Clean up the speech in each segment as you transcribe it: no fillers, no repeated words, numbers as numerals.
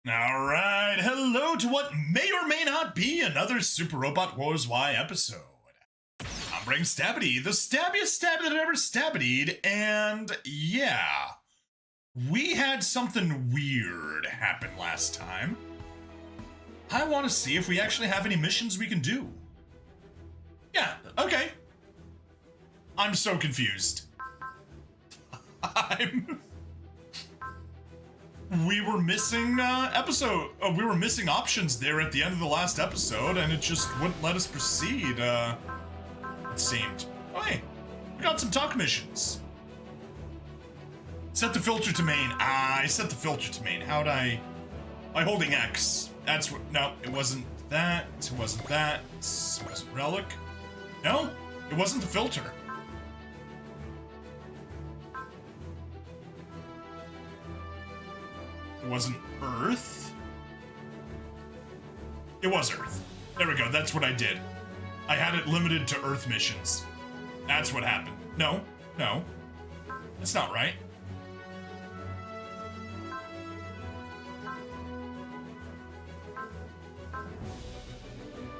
All right, hello to what may or may not be another Super Robot Wars Y episode. I'm Brain Stabbity, the stabbiest stab that ever stabbity'd, and yeah, we had something weird happen last time. I want to see if we actually have any missions we can do. Yeah, okay. I'm so confused. We were missing we were missing options there at the end of the last episode, and it just wouldn't let us proceed, it seemed. Oh, hey, we got some talk missions. Set the filter to main. I set the filter to main. How'd I... By holding X. That's what... No, it wasn't that. It wasn't that. It wasn't relic. No, it wasn't the filter. It wasn't Earth. It was Earth. There we go, that's what I did. I had it limited to Earth missions. That's what happened. No, that's not right.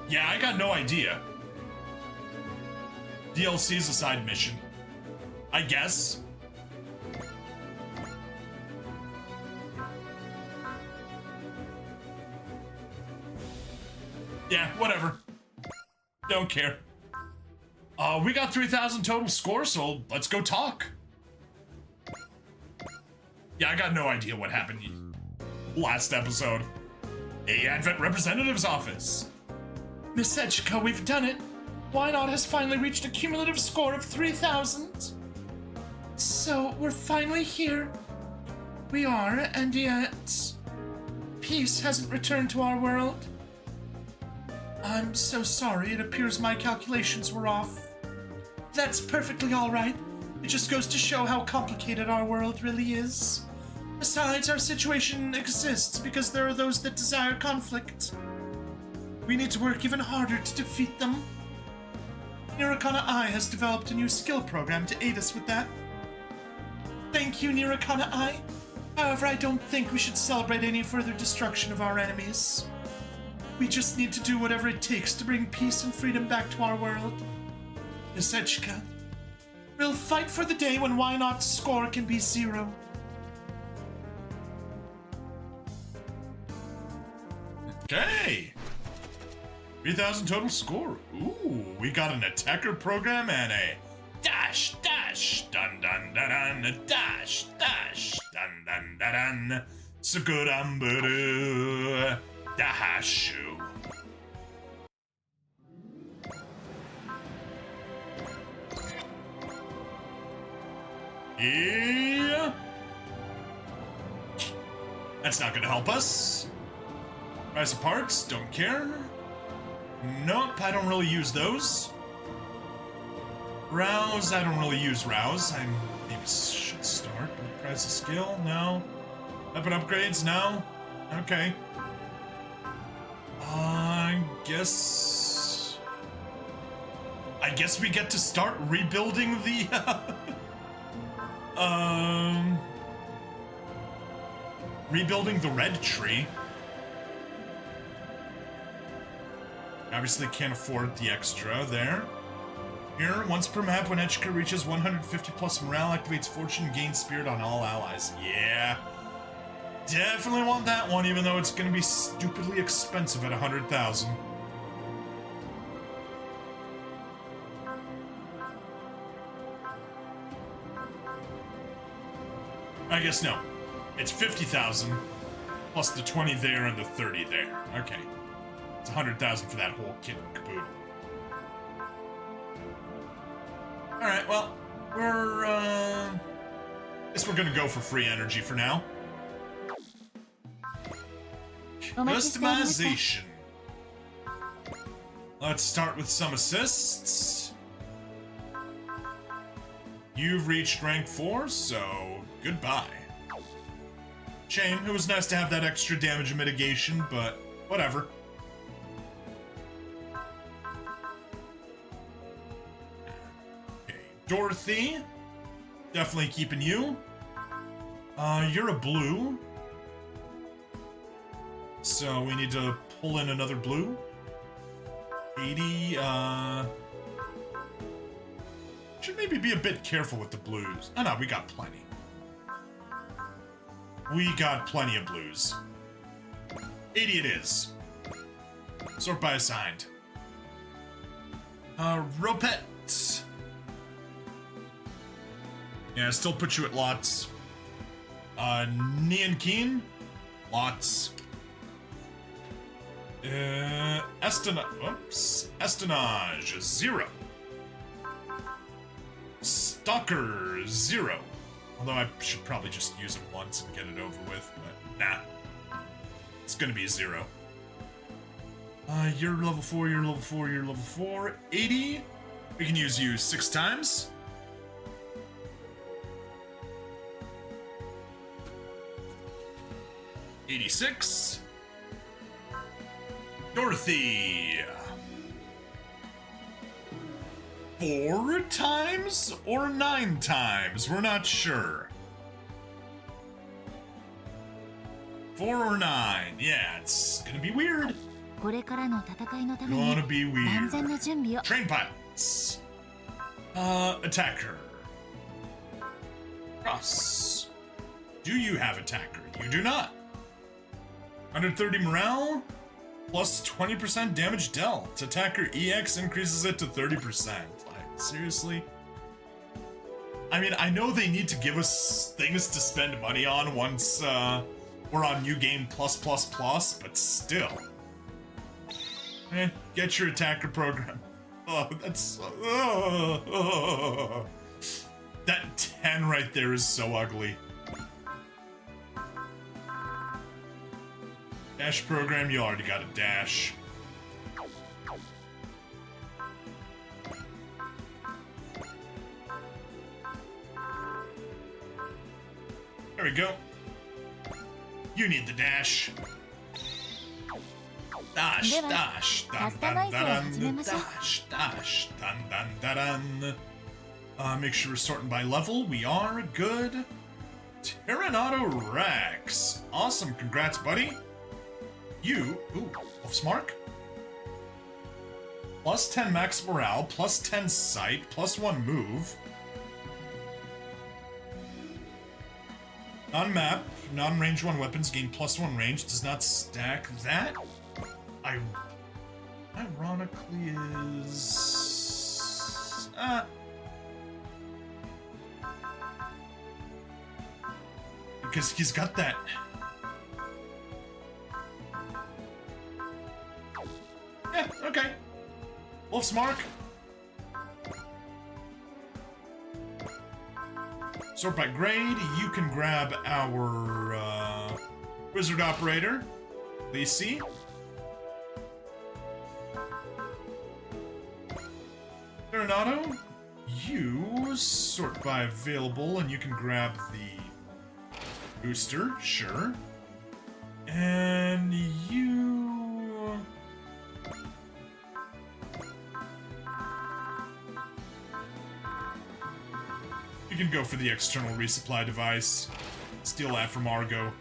Yeah, I got no idea. DLC's a side mission, I guess. Yeah, whatever. Don't care. We got 3,000 total score, so let's go talk. Yeah, I got no idea what happened last episode. A Advent Representative's Office. Miss Echika, we've done it. Why Not has finally reached a cumulative score of 3,000. So, we're finally here. We are, and yet... peace hasn't returned to our world. I'm so sorry, it appears my calculations were off. That's perfectly alright. It just goes to show how complicated our world really is. Besides, our situation exists because there are those that desire conflict. We need to work even harder to defeat them. Nirokana I has developed a new skill program to aid us with that. Thank you, Nirokana I. However, I don't think we should celebrate any further destruction of our enemies. We just need to do whatever it takes to bring peace and freedom back to our world. Miss Echika, we'll fight for the day when Why Not's score can be 0. Okay. 3,000 total score. Ooh, we got an attacker program and a dash, dun dun dun dun, dash, dun dun dun dun, Sakuramburu. Dahashu. Yeah. That's not gonna help us. Price of parts, don't care. Nope, I don't really use those. Rouse, I don't really use Rouse. I maybe should start. Price of skill, no. Weapon upgrades, no. Okay. I guess we get to start rebuilding the, rebuilding the red tree. Obviously can't afford the extra there. Here, once per map, when Echika reaches 150 plus morale, activates fortune and gains spirit on all allies. Yeah. Definitely want that one, even though it's gonna be stupidly expensive at 100,000. I guess no. It's 50,000 plus the 20 there and the 30 there. Okay. It's 100,000 for that whole kit and caboodle. Alright, well, I guess we're gonna go for free energy for now. Customization. Let's start with some assists. You've reached rank 4, so goodbye. Shame, it was nice to have that extra damage mitigation, but whatever. Okay, Dorothy. Definitely keeping you. You're a blue. So we need to pull in another blue. 80, should maybe be a bit careful with the blues. Oh no, we got plenty. We got plenty of blues. 80 it is. Sort by assigned. Ropet. Yeah, still put you at lots. Neon Keen. Lots. Espionage, 0. Stalker, 0. Although I should probably just use it once and get it over with, but nah. It's gonna be 0. You're level 4, you're level 4, you're level 4. 80. We can use you 6 times. $86. Dorothy. 4 times or 9 times? We're not sure. 4 or 9. Yeah, it's gonna be weird. Gonna be weird. Train pilots. Attacker. Cross. Do you have attacker? You do not. 130 morale. Plus 20% damage dealt. Attacker EX increases it to 30%. Like, seriously? I mean, I know they need to give us things to spend money on once we're on New Game Plus, but still. Get your attacker program. Oh, that's... That 10 right there is so ugly. Dash program, you already got a dash. There we go. You need the dash. Dash, dash, dun dun dun, dash, dash, dun dun dun dun. Make sure we're sorting by level. We are good. Tyrannodo Rex. Awesome, congrats, buddy. You, Wolf's Mark. Plus 10 max morale, plus 10 sight, plus 1 move. Non-map, non-range 1 weapons gain plus 1 range, does not stack that. Ironically is... because he's got that... Yeah, okay. Wolf's Mark. Sort by grade, you can grab our wizard operator, Lacey. Tyrannodo, you sort by available, and you can grab the booster, sure. And you... You can go for the external resupply device. Steal that from Argo.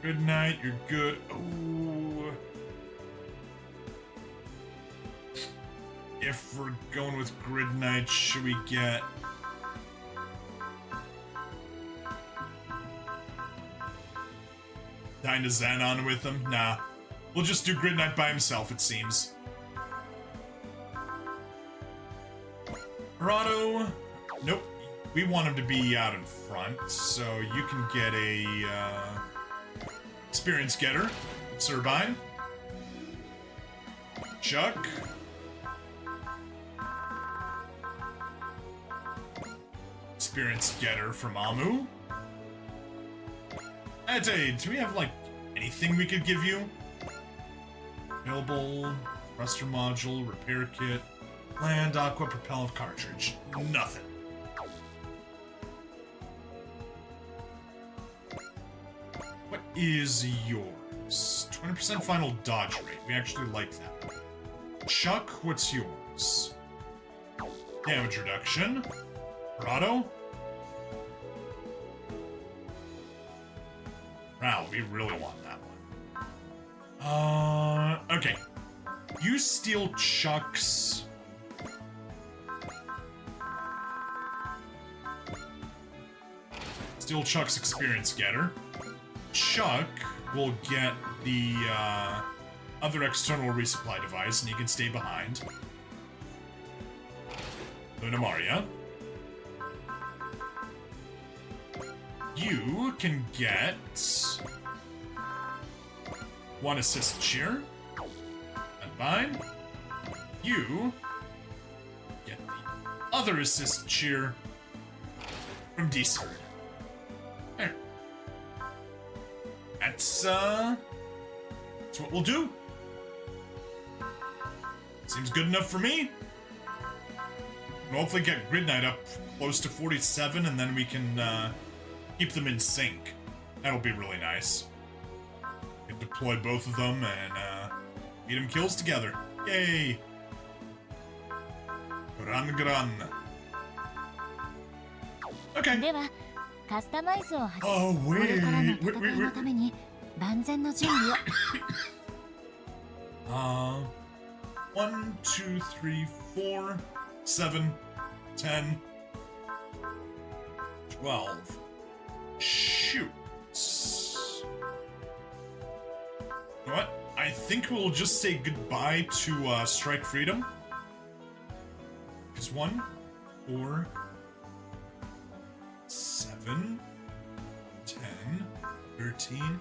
Good night, you're good. Oh. If we're going with Grid Knight, should we get... Dyna Zen on with him? Nah. We'll just do Grid Knight by himself, it seems. Gerardo. Nope. We want him to be out in front, so you can get a experience getter. Turbine. Chuck. Experience getter from Amu. I'd say, do we have like anything we could give you? Available, thruster module, repair kit, land, aqua, propellant cartridge. Nothing. What is yours? 20% final dodge rate. We actually like that. Chuck, what's yours? Damage reduction. Prado? Wow, we really want that one. Okay. You steal Chuck's... Steal Chuck's experience getter. Chuck will get the, other external resupply device, and he can stay behind. Luna Maria. You can get... 1 assist cheer. And mine. You get the other assist cheer from D-Sir. There. That's what we'll do. Seems good enough for me. We'll hopefully get Grid Knight up close to 47, and then we can keep them in sync. That'll be really nice. We can deploy both of them and beat them kills together. Yay! Gran. Okay. Oh, wait. 1, 2, 3, 4, 7, 10, 12. Shoot. You know what? I think we'll just say goodbye to Strike Freedom. Because 1, 4, 7, 10, 13.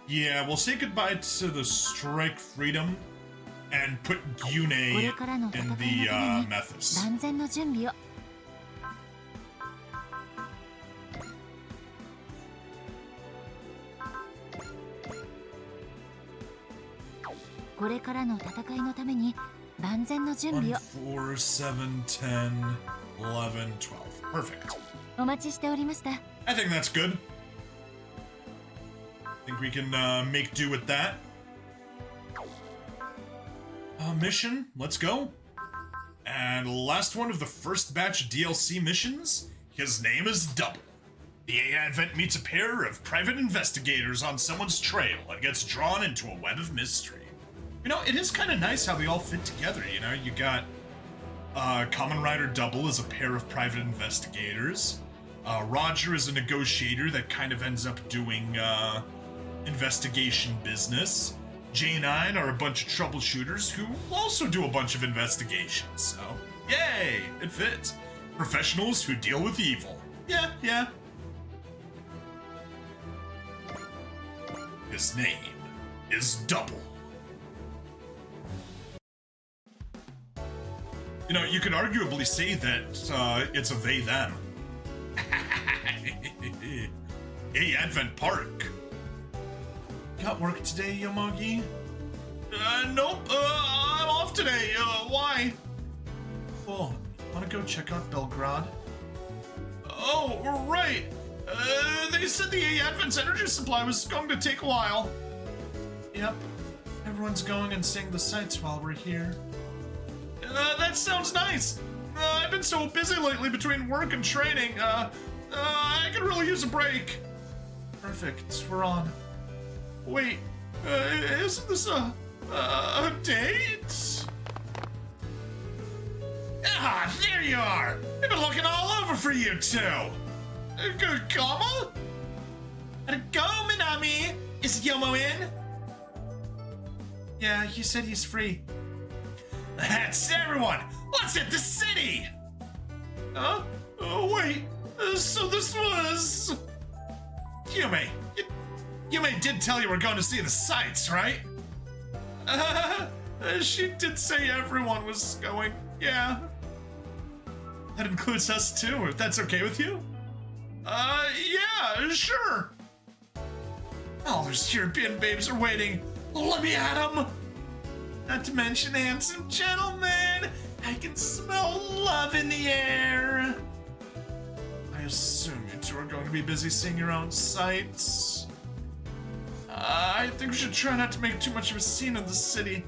Yeah, we'll say goodbye to the Strike Freedom and put Gyune in the Methus. これからの戦いのために万全の準備を。 1, 4, 7, 10, 11, 12. Perfect. お待ちしておりました。 I think that's good. I think we can make do with that. Mission, let's go. And last one of the first batch DLC missions. His name is Double. The A Advent meets a pair of private investigators on someone's trail and gets drawn into a web of mystery. You know, it is kind of nice how they all fit together, you know? You got Kamen Rider Double as a pair of private investigators. Roger is a negotiator that kind of ends up doing investigation business. J9 are a bunch of troubleshooters who also do a bunch of investigations, so yay, it fits. Professionals who deal with evil. Yeah. His name is Double. You know, you could arguably say that it's a they-them. Hey, Advent Park. Got work today, Yomogi? Nope, I'm off today, why? Oh, wanna go check out Belgrade? Oh, right! They said the Advent's energy supply was going to take a while. Yep, everyone's going and seeing the sights while we're here. That sounds nice! I've been so busy lately between work and training, I could really use a break. Perfect, we're on. Wait, isn't this a date? Ah, there you are! I've been looking all over for you two! Kama? Go, Minami! Is Yomo in? Yeah, he said he's free. That's everyone! Let's hit the city! Huh? Oh, wait, so this was... Yume, Yume did tell you we're going to see the sights, right? She did say everyone was going, yeah. That includes us too, if that's okay with you? Yeah, sure. All those European babes are waiting. Let me at them. Not to mention handsome gentlemen. I can smell love in the air. I assume you two are going to be busy seeing your own sights. I think we should try not to make too much of a scene in the city.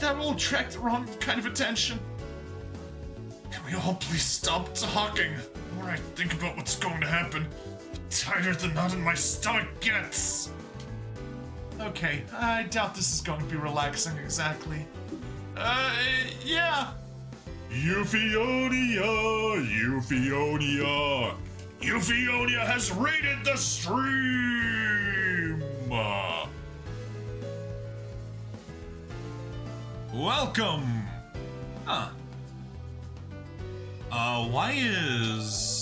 That will attract the wrong kind of attention. Can we all please stop talking? The more I think about what's going to happen, the tighter the knot in my stomach gets. Okay, I doubt this is going to be relaxing exactly. Yeah. Euphonia has raided the stream! Welcome! Huh. Why is...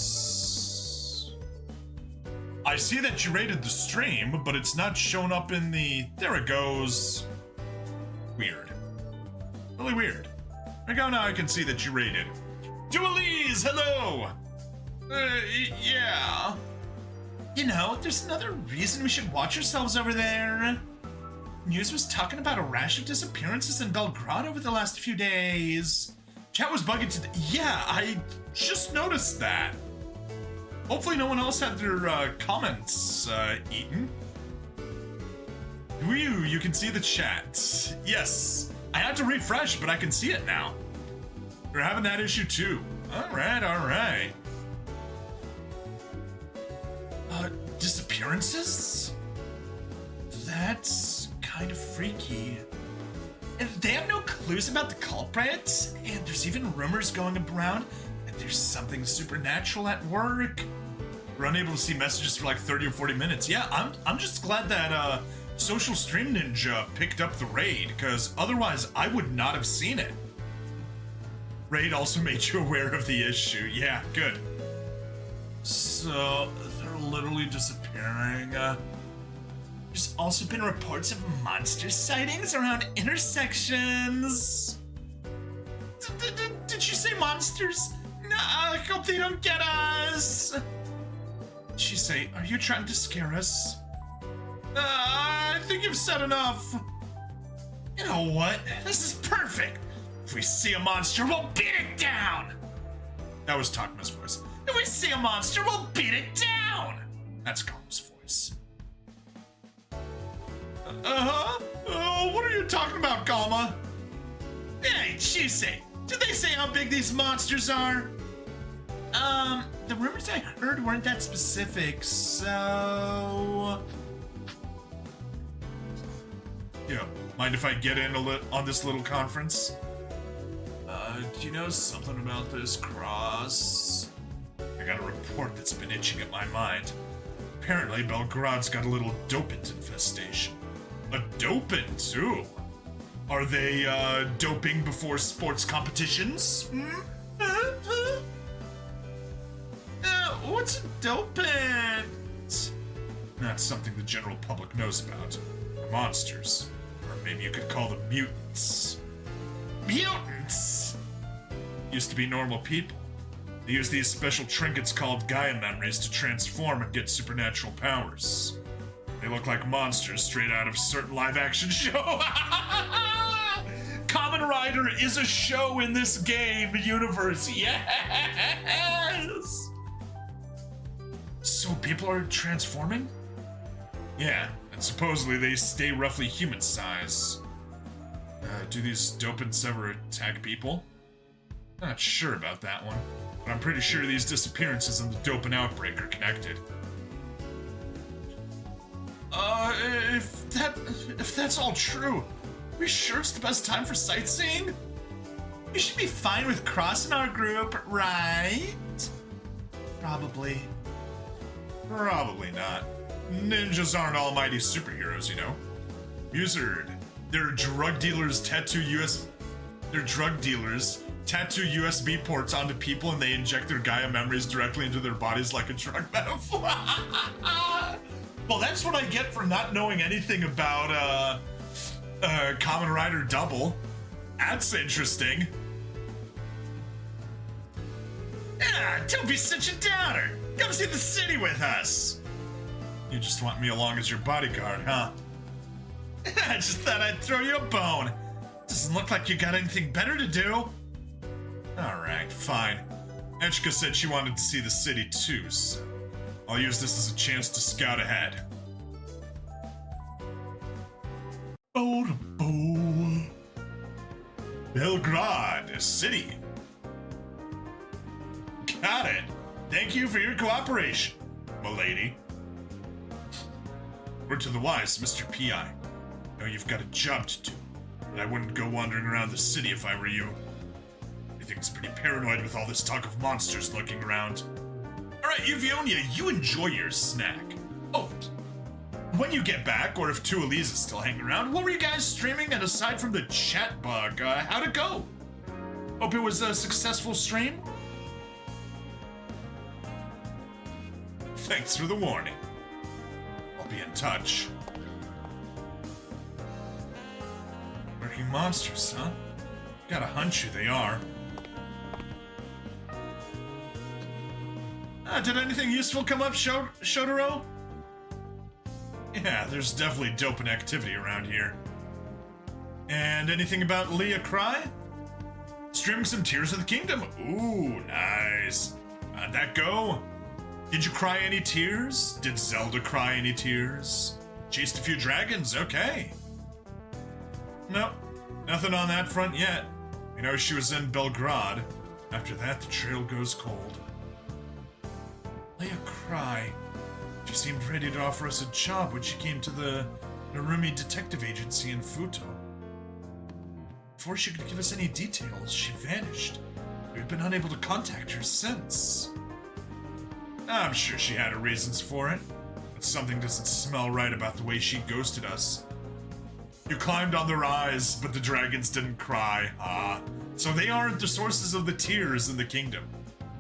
I see that you raided the stream, but it's not shown up in the... There it goes. Weird. Really weird. There we go, now I can see that you raided. Dualise, hello! Yeah. You know, there's another reason we should watch ourselves over there. News was talking about a rash of disappearances in Belgrade over the last few days. Chat was bugging to yeah, I just noticed that. Hopefully no one else had their comments eaten. You can see the chat. Yes, I had to refresh, but I can see it now. We're having that issue too. All right. Disappearances? That's kind of freaky. And they have no clues about the culprit, and there's even rumors going around that there's something supernatural at work. We're unable to see messages for like 30 or 40 minutes. Yeah, I'm just glad that Social Stream Ninja picked up the raid, because otherwise I would not have seen it. Raid also made you aware of the issue. Yeah, good. So, they're literally disappearing. There's also been reports of monster sightings around intersections. Did she say monsters? No, I hope they don't get us. Did she say, are you trying to scare us? I think you've said enough. You know what? This is perfect. If we see a monster, we'll beat it down. That was Takma's voice. If we see a monster, we'll beat it down. That's Kalma's voice. What are you talking about, Kalma? Hey, Chise, did they say how big these monsters are? The rumors I heard weren't that specific, so... Yeah, mind if I get in on this little conference? Do you know something about this cross? I got a report that's been itching at my mind. Apparently, Belgrade's got a little dopant infestation. A dopant, too? Are they, doping before sports competitions? What's a dopant? Not something the general public knows about. Monsters. Or maybe you could call them mutants. Mutants? Used to be normal people. They use these special trinkets called Gaia memories to transform and get supernatural powers. They look like monsters straight out of a certain live-action show. Kamen Rider is a show in this game universe. Yes! So people are transforming? Yeah, and supposedly they stay roughly human size. Do these dopants ever attack people? Not sure about that one, but I'm pretty sure these disappearances and the dopant outbreak are connected. If that's all true, are we sure it's the best time for sightseeing? We should be fine with crossing our group, right? Probably. Probably not. Ninjas aren't almighty superheroes, you know. Musard, they're drug dealers tattoo USB ports onto people and they inject their Gaia memories directly into their bodies like a drug metaphor. Well, that's what I get for not knowing anything about Kamen Rider Double. That's interesting. Yeah, don't be such a downer. Come see the city with us. You just want me along as your bodyguard, huh? I just thought I'd throw you a bone. Doesn't look like you got anything better to do. Alright, fine. Echika said she wanted to see the city too, so I'll use this as a chance to scout ahead. Belgrade City. Got it. Thank you for your cooperation, m'lady. Word to the wise, Mr. P.I. know you've got a job to do, but I wouldn't go wandering around the city if I were you. Everything's pretty paranoid with all this talk of monsters lurking around. Alright, Yuvionia, you enjoy your snack. Oh, when you get back, or if Tualise is still hanging around, what were you guys streaming? And aside from the chat bug, how'd it go? Hope it was a successful stream? Thanks for the warning. I'll be in touch. Working monsters, huh? Got a hunch who they are. Did anything useful come up, Shotaro? Yeah, there's definitely dopant activity around here. And anything about Leah Cry? Streaming some Tears of the Kingdom. Ooh, nice. How'd that go? Did you cry any tears? Did Zelda cry any tears? Chased a few dragons, okay. Nope, nothing on that front yet. We know she was in Belgrade. After that, the trail goes cold. Leah Cry. She seemed ready to offer us a job when she came to the Narumi Detective Agency in Fuuto. Before she could give us any details, she vanished. We've been unable to contact her since. I'm sure she had her reasons for it, but something doesn't smell right about the way she ghosted us. You climbed on their eyes, but the dragons didn't cry. So they aren't the sources of the tears in the kingdom.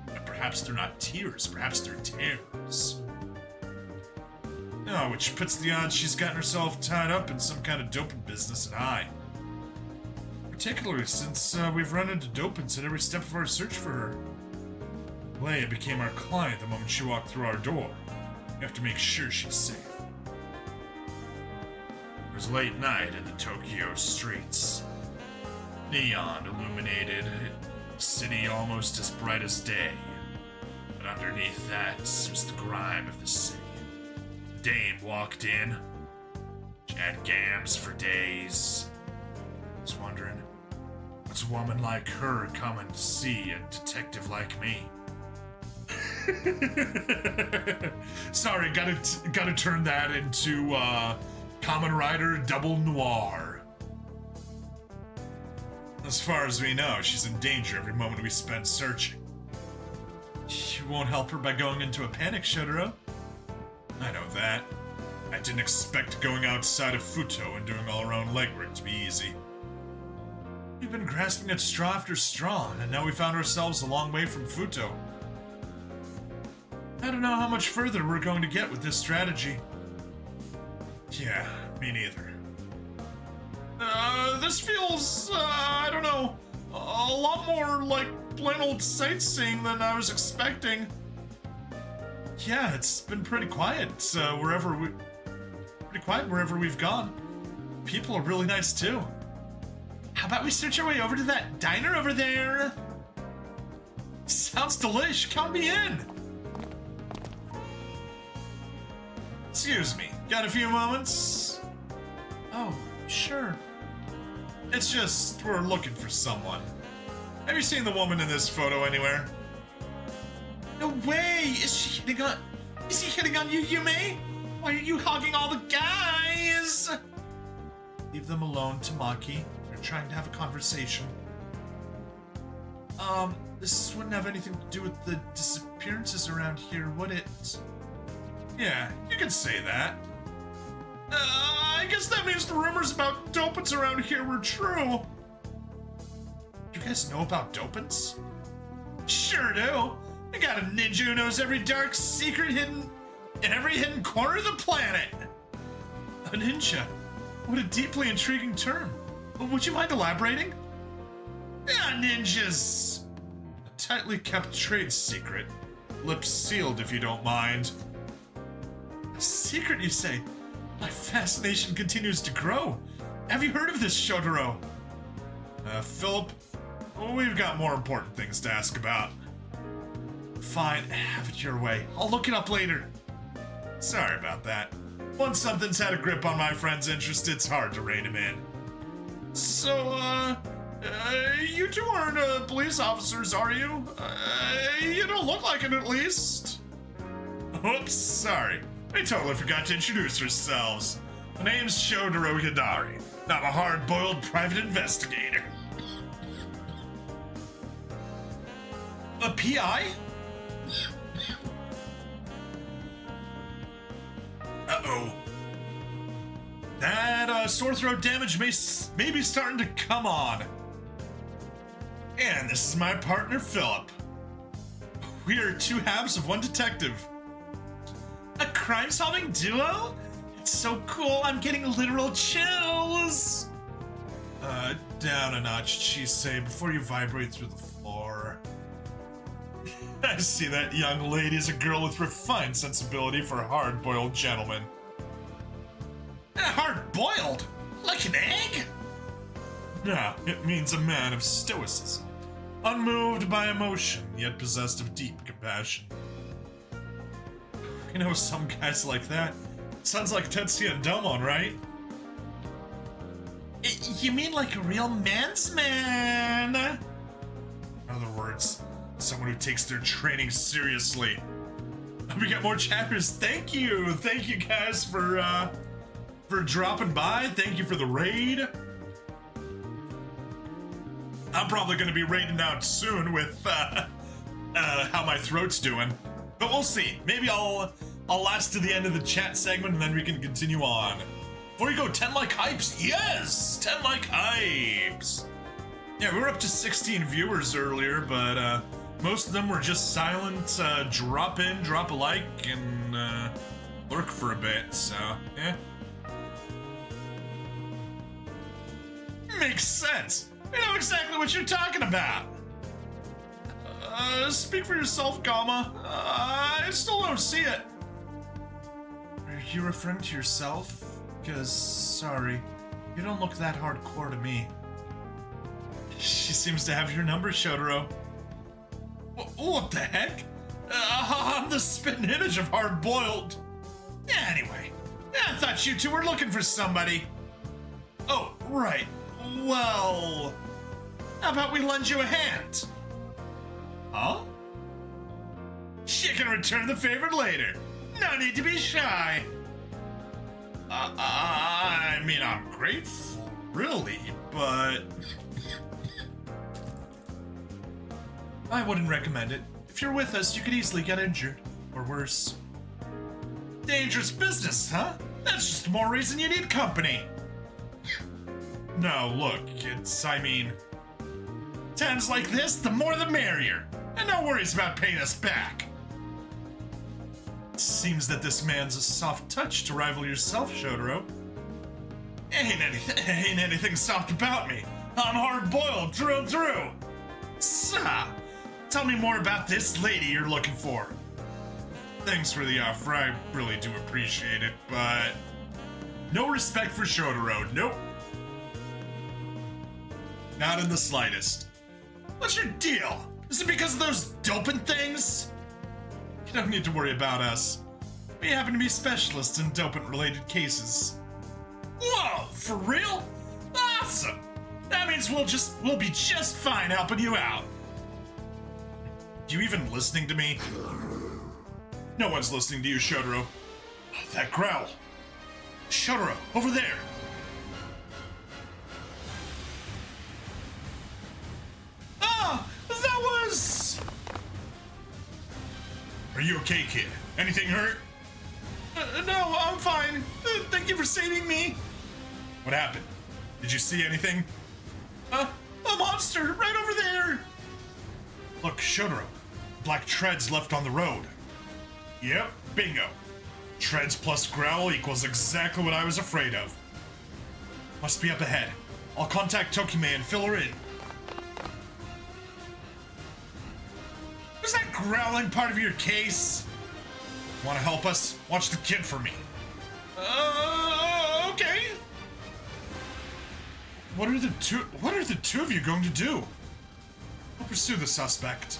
But perhaps they're not tears, perhaps they're tears. Oh, which puts the odds she's gotten herself tied up in some kind of dopant business at high. Particularly since we've run into dopants at every step of our search for her. Leia became our client the moment she walked through our door. We have to make sure she's safe. It was late night in the Tokyo streets. Neon illuminated, city almost as bright as day. But underneath that was the grime of the city. The dame walked in. She had gams for days. I was wondering, what's a woman like her coming to see a detective like me? Sorry, gotta turn that into Kamen Rider Double Noir. As far as we know, she's in danger every moment we spend searching. You won't help her by going into a panic, Shotaro. I know that. I didn't expect going outside of Fuuto and doing all our own legwork to be easy. We've been grasping at straw after straw, and now we found ourselves a long way from Fuuto. I don't know how much further we're going to get with this strategy. Yeah, me neither. This feels, I don't know, a lot more like plain old sightseeing than I was expecting. Yeah, it's been pretty quiet, wherever we've gone. People are really nice too. How about we search our way over to that diner over there? Sounds delish, count me in. Excuse me, got a few moments? Oh, sure. It's just, we're looking for someone. Have you seen the woman in this photo anywhere? No way! Is he hitting on you, Yume? Why are you hogging all the guys? Leave them alone, Tamaki. They're trying to have a conversation. This wouldn't have anything to do with the disappearances around here, would it? Yeah, you can say that. I guess that means the rumors about dopants around here were true. You guys know about dopants? Sure do. I got a ninja who knows every dark secret hidden in every hidden corner of the planet. A ninja? What a deeply intriguing term. Would you mind elaborating? Yeah, ninjas. A tightly kept trade secret. Lips sealed if you don't mind. A secret, you say? My fascination continues to grow. Have you heard of this, Shotaro? Philip, we've got more important things to ask about. Fine, have it your way. I'll look it up later. Sorry about that. Once something's had a grip on my friend's interest, it's hard to rein him in. So, you two aren't police officers, are you? You don't look like it, at least. Oops, sorry. We totally forgot to introduce ourselves. My name's Shodoro Hidari. I'm a hard-boiled private investigator. A PI? Uh-oh. That sore throat damage may be starting to come on. And this is my partner, Philip. We are two halves of one detective. A crime-solving duo? It's so cool, I'm getting literal chills. Down a notch, she'd say, before you vibrate through the floor. I see that young lady is a girl with refined sensibility for hard-boiled gentlemen. Hard-boiled? Like an egg? No, it means a man of stoicism. Unmoved by emotion, yet possessed of deep compassion. You know some guys like that? Sounds like Tetsuya and Domon, right? You mean like a real man's man? In other words, someone who takes their training seriously. We got more chapters. Thank you guys for dropping by. Thank you for the raid. I'm probably gonna be raiding out soon with how my throat's doing, but we'll see. Maybe I'll last to the end of the chat segment and then we can continue on. Before you go, 10 like hypes. Yes, 10 like hypes. Yeah, we were up to 16 viewers earlier, but most of them were just silent. Drop in, drop a like, and lurk for a bit. So yeah, makes sense. I know exactly what you're talking about. Speak for yourself, Gamma. I still don't see it. Are you referring to yourself? Because, sorry, you don't look that hardcore to me. She seems to have your number, Shodoro. What the heck? I'm the spitting image of hard-boiled. Anyway, I thought you two were looking for somebody. Oh, right. Well, how about we lend you a hand? Huh? You can return the favor later. No need to be shy. I mean, I'm grateful, really, but I wouldn't recommend it. If you're with us, you could easily get injured, or worse. Dangerous business, huh? That's just more reason you need company. No, look, I mean, times like this, the more the merrier. And no worries about paying us back. Seems that this man's a soft touch to rival yourself, Shodoro. Ain't anything soft about me. I'm hard-boiled through and through. Tell me more about this lady you're looking for. Thanks for the offer, I really do appreciate it, but no respect for Shodoro, nope. Not in the slightest. What's your deal? Is it because of those dopant things? You don't need to worry about us. We happen to be specialists in dopant-related cases. Whoa, for real? Awesome! That means we'll be just fine helping you out. You even listening to me? No one's listening to you, Shodoro. That growl. Shodoro, over there. Ah, that was... Are you okay, kid? Anything hurt? No, I'm fine. Thank you for saving me. What happened? Did you see anything? A monster right over there. Look, Shodoro. Black treads left on the road. Yep, bingo. Treads plus growl equals exactly what I was afraid of. Must be up ahead. I'll contact Tokime and fill her in. Was that growling part of your case? Want to help us? Watch the kid for me. Okay. What are the two of you going to do? We'll pursue the suspect.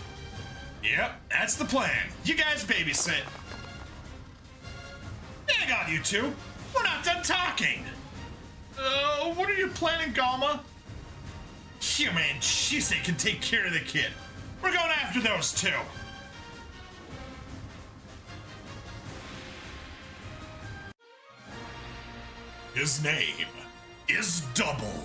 Yep, that's the plan. You guys babysit. Hang on, you two. We're not done talking. What are you planning, Gamma? You man, Shisei can take care of the kid. We're going after those two. His name is Double.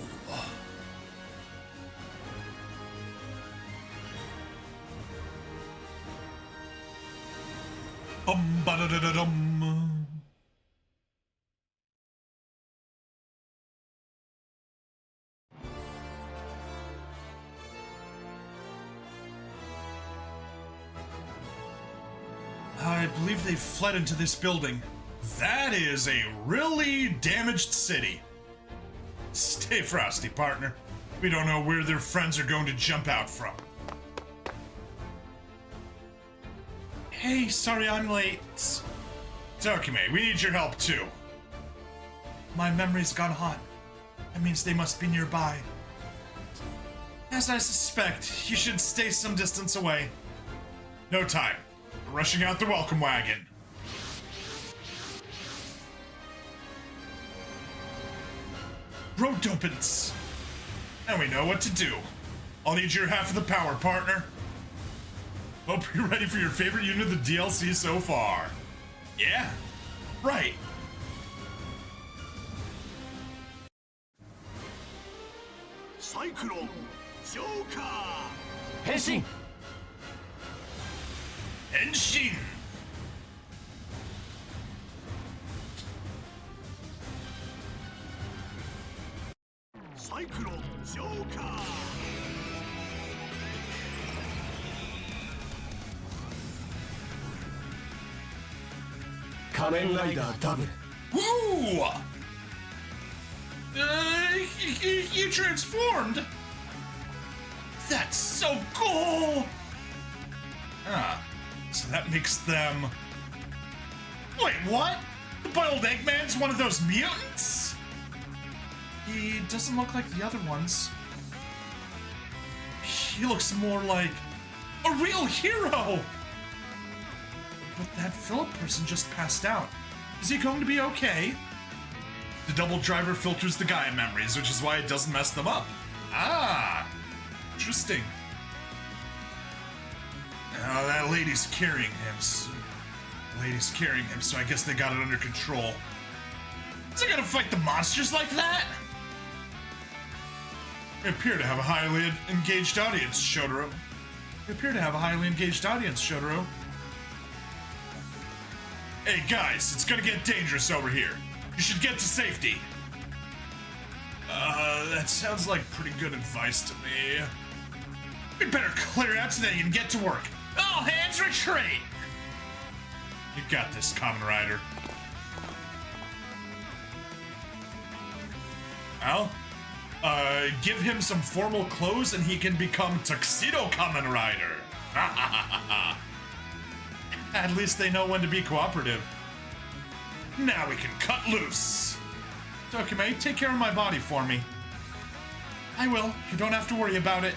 Ba-da-da-da-dum. I believe they fled into this building. That is a really damaged city. Stay frosty, partner. We don't know where their friends are going to jump out from. Hey, sorry I'm late. Tokime, we need your help too. My memory's gone hot. That means they must be nearby. As I suspect, you should stay some distance away. No time. We're rushing out the welcome wagon. Road dopants. And we know what to do. I'll need your half of the power, partner. Hope you're ready for your favorite unit of the DLC so far. Yeah, right. Cyclone Joker! Henshin! Henshin! Cyclone Joker! Kamen Rider Double. Woo! You transformed? That's so cool! Ah, so that makes them... Wait, what? The boiled Eggman's one of those mutants? He doesn't look like the other ones. He looks more like a real hero! But that Philip person just passed out. Is he going to be okay? The double driver filters the Gaia memories, which is why it doesn't mess them up. Ah, interesting. Oh, that lady's carrying him. So I guess they got it under control. Is it gonna fight the monsters like that? We appear to have a highly engaged audience, Shotaro. Hey guys, it's gonna get dangerous over here. You should get to safety. That sounds like pretty good advice to me. We'd better clear out so that you can get to work. All hands retreat! You got this, Kamen Rider. Well, give him some formal clothes and he can become Tuxedo Kamen Rider. At least they know when to be cooperative. Now we can cut loose. Tokime, take care of my body for me. I will. You don't have to worry about it.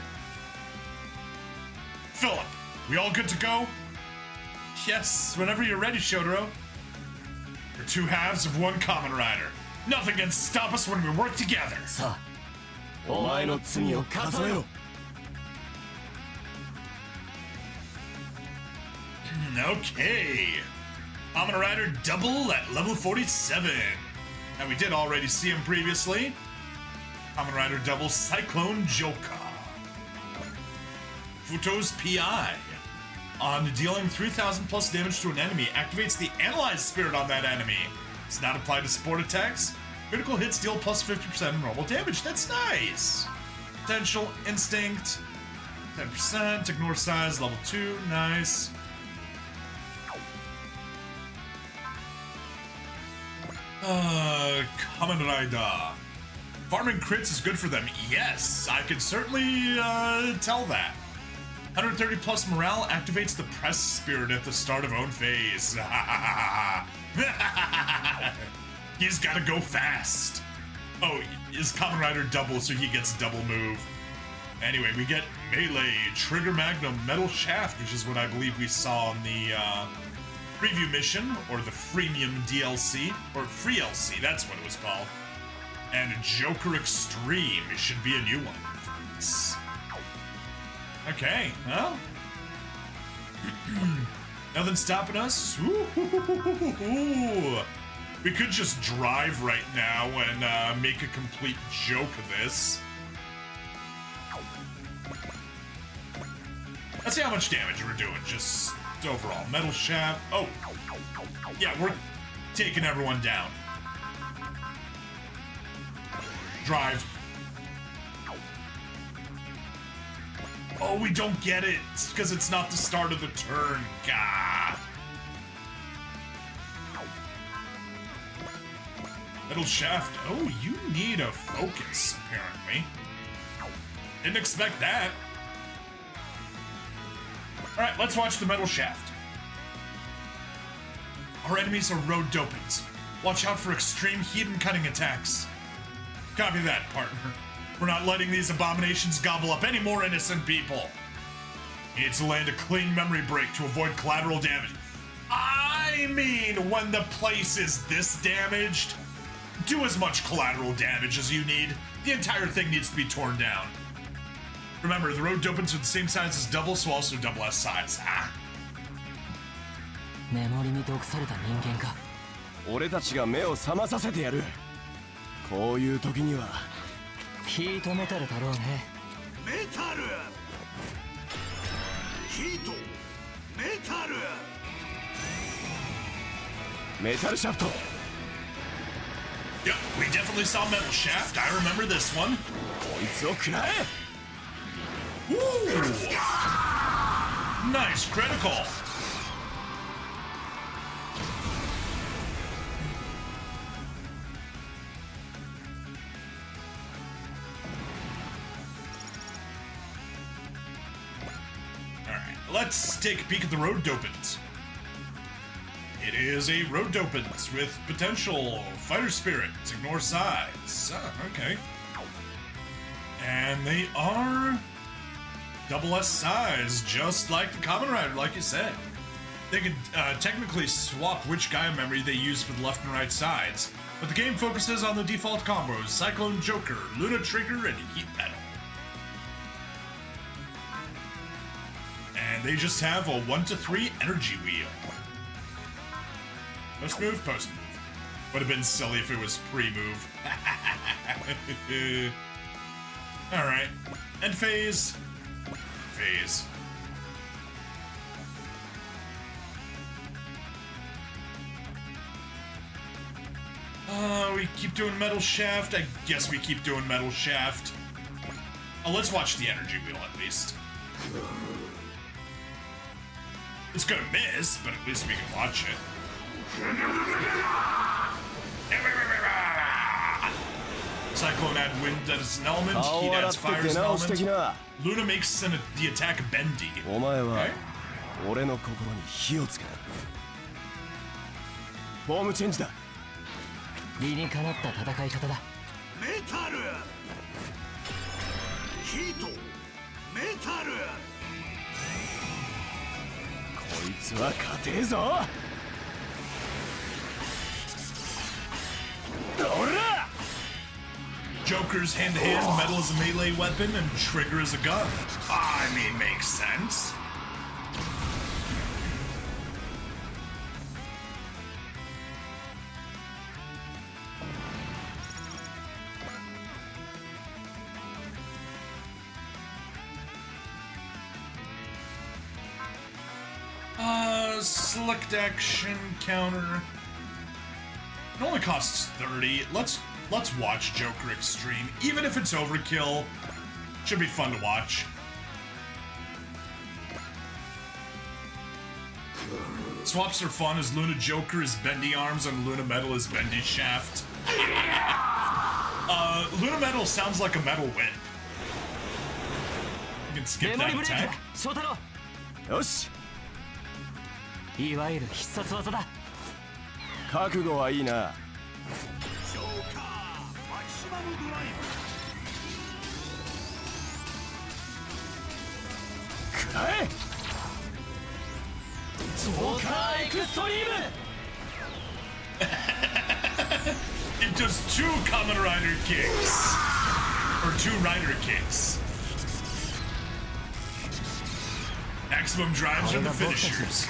Philip, we all good to go? Yes, whenever you're ready, Shotaro. We're two halves of one Kamen Rider. Nothing can stop us when we work together. さあ、お前の罪を数えろ。Okay. Kamen Rider Double at level 47. Now we did already see him previously. Kamen Rider Double Cyclone Joker. Fuuto's PI. On dealing 3,000 plus damage to an enemy, activates the Analyze Spirit on that enemy. It's not applied to support attacks. Critical hits deal plus 50% normal damage. That's nice. Potential Instinct. 10%. Ignore size. Level 2. Nice. Kamen Rider. Farming crits is good for them. Yes, I can certainly tell that. 130 plus morale activates the press spirit at the start of own phase. He's gotta go fast. Oh, is Kamen Rider Double, so he gets double move. Anyway, we get Melee, Trigger Magnum, Metal Shaft, which is what I believe we saw on the preview mission, or the freemium DLC, or free LC, that's what it was called. And Joker Extreme should be a new one. Okay, well. Nothing stopping us. Ooh. We could just drive right now and make a complete joke of this. Let's see how much damage we're doing, just overall. Metal shaft. Oh, yeah, we're taking everyone down. Drive. Oh, we don't get it because it's not the start of the turn. Gah. Metal shaft. Oh, you need a focus, apparently. Didn't expect that. Alright, let's watch the metal shaft. Our enemies are road dopants. Watch out for extreme heat and cutting attacks. Copy that, partner. We're not letting these abominations gobble up any more innocent people. You need to land a clean memory break to avoid collateral damage. I mean, when the place is this damaged, do as much collateral damage as you need. The entire thing needs to be torn down. Remember, the road dopants are the same size as double, so also double S size. Ah. メモリに毒された人間か。俺たちが目を覚まさせてやる。こういう時にはヒートメタルだろうね。メタルヒートメタルメタルシャフト。 Yep, we definitely saw metal shaft. I remember this one. こいつを食らえ。 Ooh. Nice critical. Alright, let's take a peek at the road dopants. It is a road dopant with potential fighter spirit. Ignore size. Oh, okay. And they are double S size, just like the Kamen Rider, like you said. They could technically swap which Gaia memory they use for the left and right sides, but the game focuses on the default combos: Cyclone Joker, Luna Trigger, and Heat Metal. And they just have a 1-to-3 energy wheel. Post move, post move. Would have been silly if it was pre-move. Alright. End phase. Phase. We keep doing metal shaft. I guess we keep doing metal shaft. Oh, let's watch the energy wheel at least. It's gonna miss, but at least we can watch it. Cyclone add wind as an element, heat adds fire as an element. Luna makes the attack bendy. Okay? 俺の心に火をつけた。フォームチェンジだ。理にかなった戦い方だ。メタルヒートメタルこいつは勝てえぞ。 Joker's hand-to-hand, metal is a melee weapon, and trigger is a gun. I mean, makes sense. Select action counter. It only costs 30. Let's watch Joker Extreme. Even if it's overkill, should be fun to watch. Swaps are fun as Luna Joker is bendy arms and Luna Metal is bendy shaft. Luna Metal sounds like a metal whip. You can skip that attack. よし。いわゆる必殺技だ。覚悟はいいな。 It does 2 Kamen Rider kicks. Or 2 Rider kicks. Maximum drives are the finishers.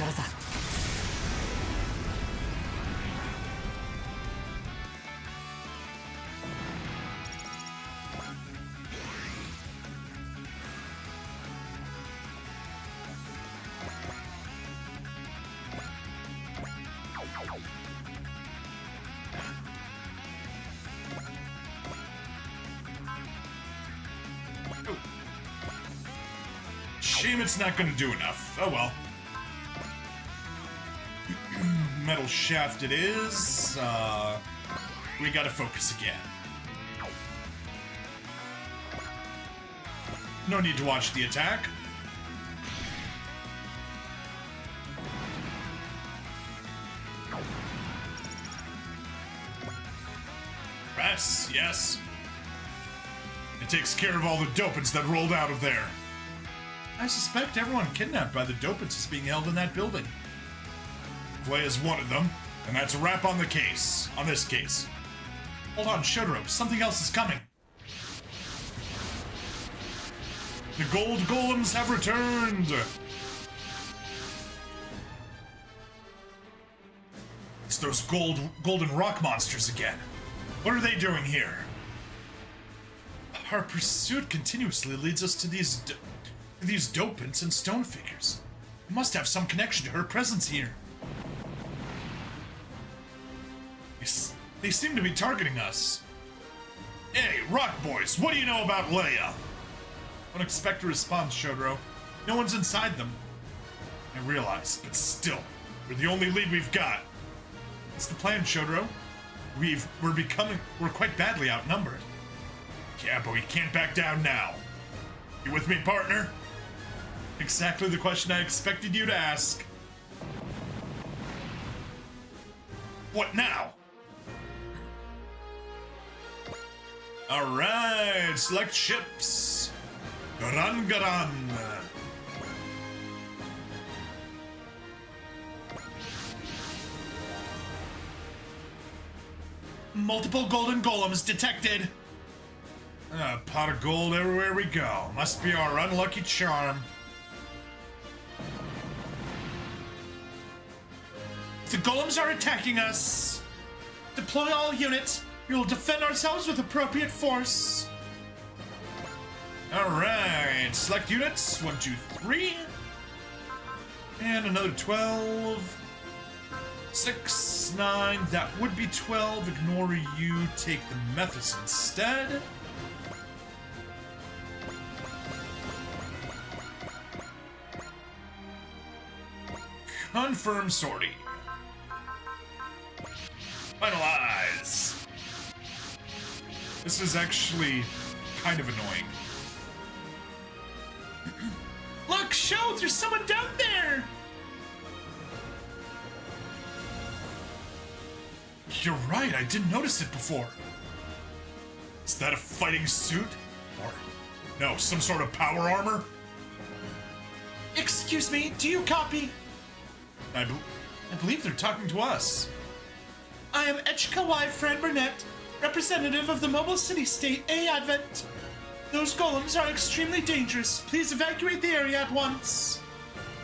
Shame it's not gonna do enough. Oh well. Metal shaft it is. We gotta focus again. No need to watch the attack. Press, yes. It takes care of all the dopants that rolled out of there. I suspect everyone kidnapped by the dopants is being held in that building. Flay is one of them, and that's a wrap on the case. On this case. Hold on, Shotaro, something else is coming. The gold golems have returned! It's those golden rock monsters again. What are they doing here? Our pursuit continuously leads us to these dopants and stone figures. It must have some connection to her presence here. They seem to be targeting us. Hey, Rock Boys, what do you know about Leia? Don't expect a response, Shotaro. No one's inside them. I realize, but still, we're the only lead we've got. What's the plan, Shotaro? We're quite badly outnumbered. Yeah, but we can't back down now. You with me, partner? Exactly the question I expected you to ask. What now? Alright, select ships. Garan Garan. Multiple golden golems detected. Pot of gold everywhere we go. Must be our unlucky charm. The golems are attacking us. Deploy all units. We will defend ourselves with appropriate force. Alright, select units. 1, 2, 3. And another 12. 6, 9. That would be 12. Ignore you. Take the Methus instead. Confirm sortie. Finalize. This is actually kind of annoying. Look, show, there's someone down there! You're right, I didn't notice it before. Is that a fighting suit? Or, no, some sort of power armor? Excuse me, do you copy? I believe they're talking to us. I am Echika Fran Burnett, representative of the Mobile City State A Advent. Those golems are extremely dangerous. Please evacuate the area at once.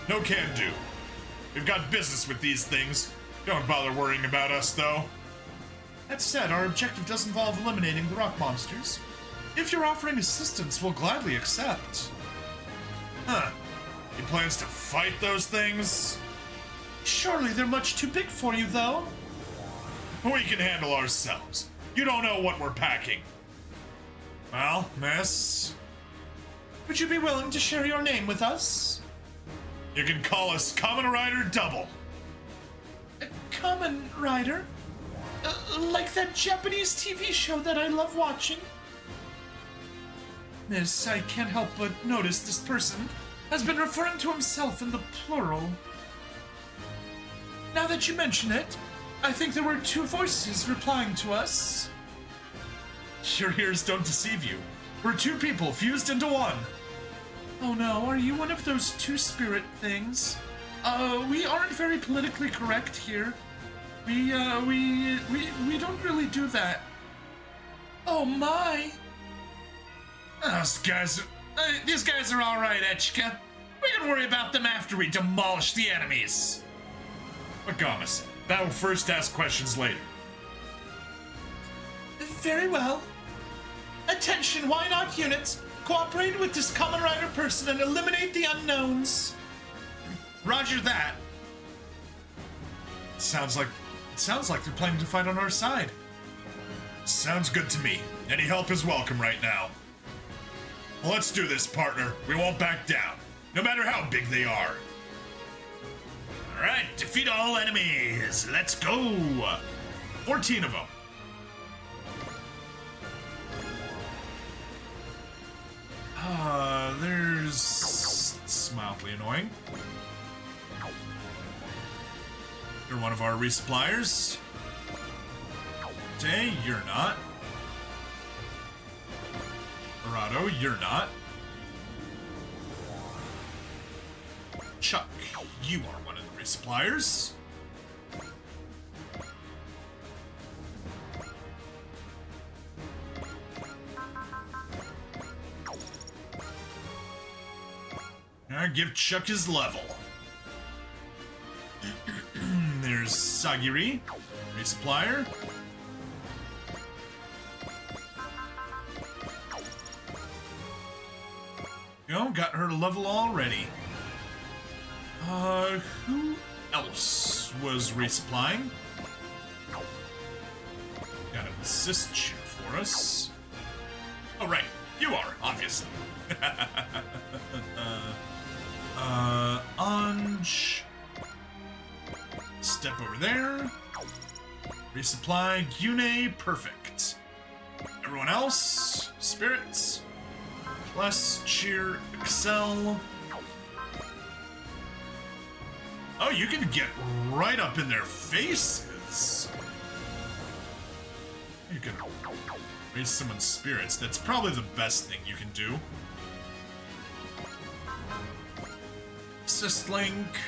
No can do. We've got business with these things. Don't bother worrying about us, though. That said, our objective does involve eliminating the rock monsters. If you're offering assistance, we'll gladly accept. Huh. He plans to fight those things? Surely they're much too big for you, though. We can handle ourselves. You don't know what we're packing. Well, miss. Would you be willing to share your name with us? You can call us Kamen Rider Double. Kamen Rider? Like that Japanese TV show that I love watching? Miss, I can't help but notice this person has been referring to himself in the plural. Now that you mention it, I think there were two voices replying to us. Your ears don't deceive you. We're two people fused into one. Oh no, are you one of those two-spirit things? We aren't very politically correct here. We don't really do that. Oh my. These guys are all right, Echika. We can worry about them after we demolish the enemies. Agama said, battle first, ask questions later. Very well. Attention, why not units? Cooperate with this Kamen Rider person and eliminate the unknowns. Roger that. Sounds like they're planning to fight on our side. Sounds good to me. Any help is welcome right now. Well, let's do this, partner. We won't back down. no matter how big they are. Alright, defeat all enemies. Let's go. 14 of them. It's mildly annoying. You're one of our resuppliers. Day, you're not. Dorado, you're not. Chuck, you are one of the resuppliers. Give Chuck his level. There's Sagiri, resupplier. Got her level already. Who else was resupplying? Got an assist cheer for us. Oh, right. You are, obviously. Anj. Step over there. Resupply. Gune, perfect. Everyone else, spirits. Plus, cheer, excel. Oh, you can get right up in their faces. You can raise someone's spirits. That's probably the best thing you can do. Assist link.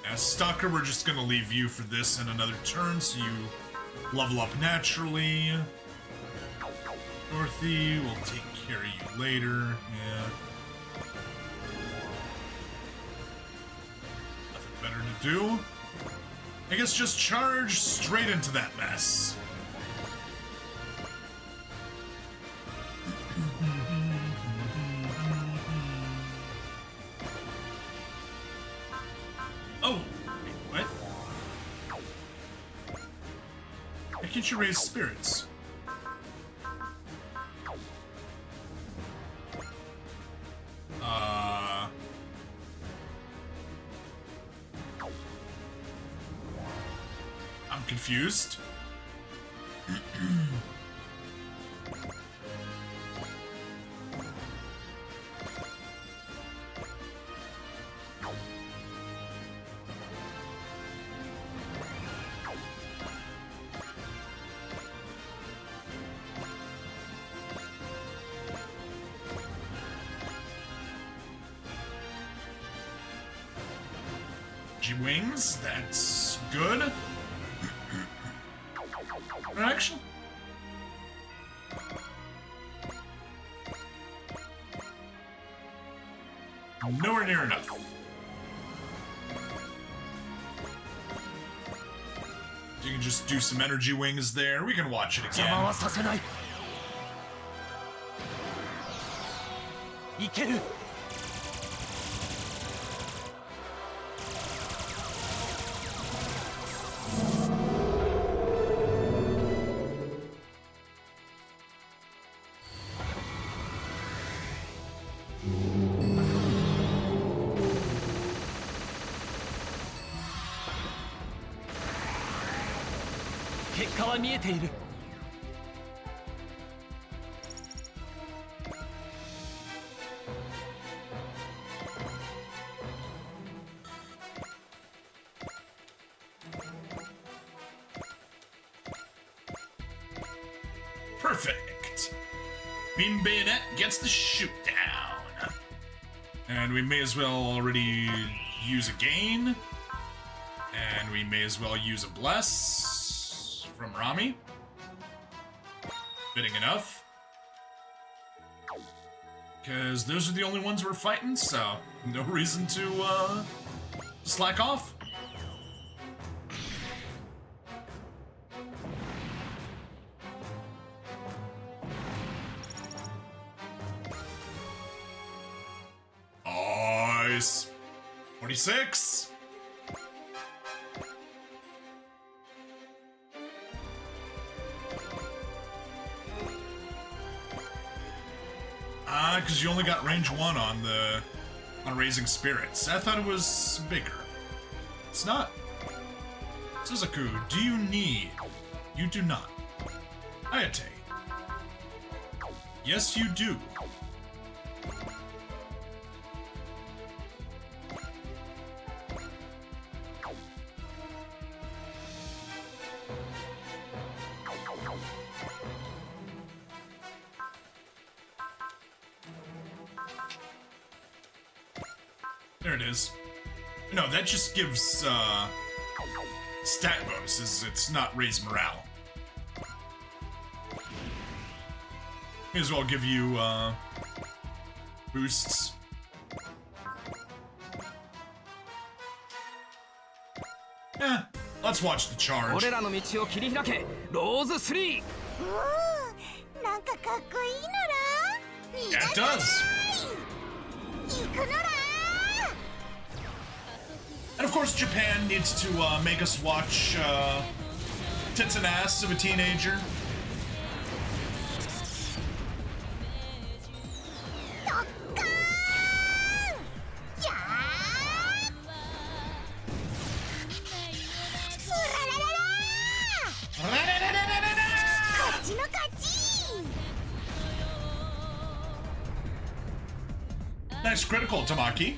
As Stalker, we're just gonna leave you for this and another turn, so you level up naturally. Dorothy, we'll take care of you later. Yeah. Nothing better to do. I guess just charge straight into that mess. Oh, wait, what? Why can't you raise spirits? I'm confused. Wings, that's good. Actually, nowhere near enough. You can just do some energy wings there. We can watch it again. いける 結果は見えている Perfect. Beam Bayonet gets the shoot down. And we may as well already use a gain. And we may as well use a bless from Rami. Fitting enough. Because those are the only ones we're fighting, so no reason to slack off. Nice. 46. Because you only got range 1 on Raising Spirits. I thought it was bigger. It's not. Suzaku, do you need? You do not. Ayate. Yes, you do. There it is. No, that just gives stat bonuses. It's not raise morale. May as well give you boosts. Yeah, let's watch the charge. 俺らの道を切り開けローズ3。なんかかっこいいなら。 Yeah, it does. 行くなら。 And of course, Japan needs to make us watch tits and ass of a teenager. Nice critical, Tamaki.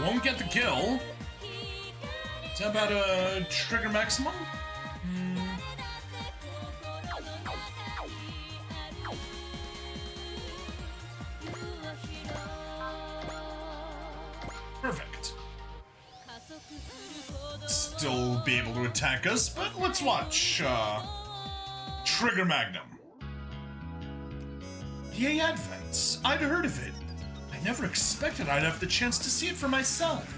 Won't get the kill. Is that about a trigger maximum? Perfect. Still be able to attack us, but let's watch Trigger Magnum. Yay, Advents. I'd heard of it. I never expected I'd have the chance to see it for myself.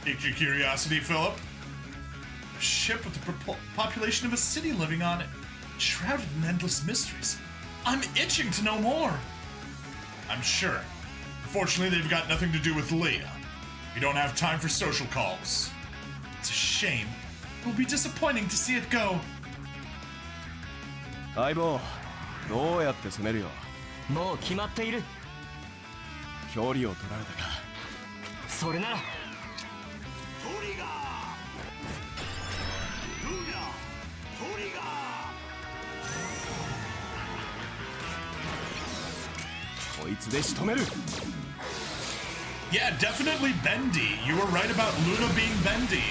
Piqued your curiosity, Philip? A ship with the population of a city living on it, shrouded in endless mysteries. I'm itching to know more. I'm sure. Unfortunately, they've got nothing to do with Leia. We don't have time for social calls. It's a shame. It will be disappointing to see it go. 相棒、どうやって攻めるよ。もう決まっている。距離を取られたか。それなら。トリガールーラトリガこいつで仕留める。Yeah, definitely bendy. You were right about Luna being bendy.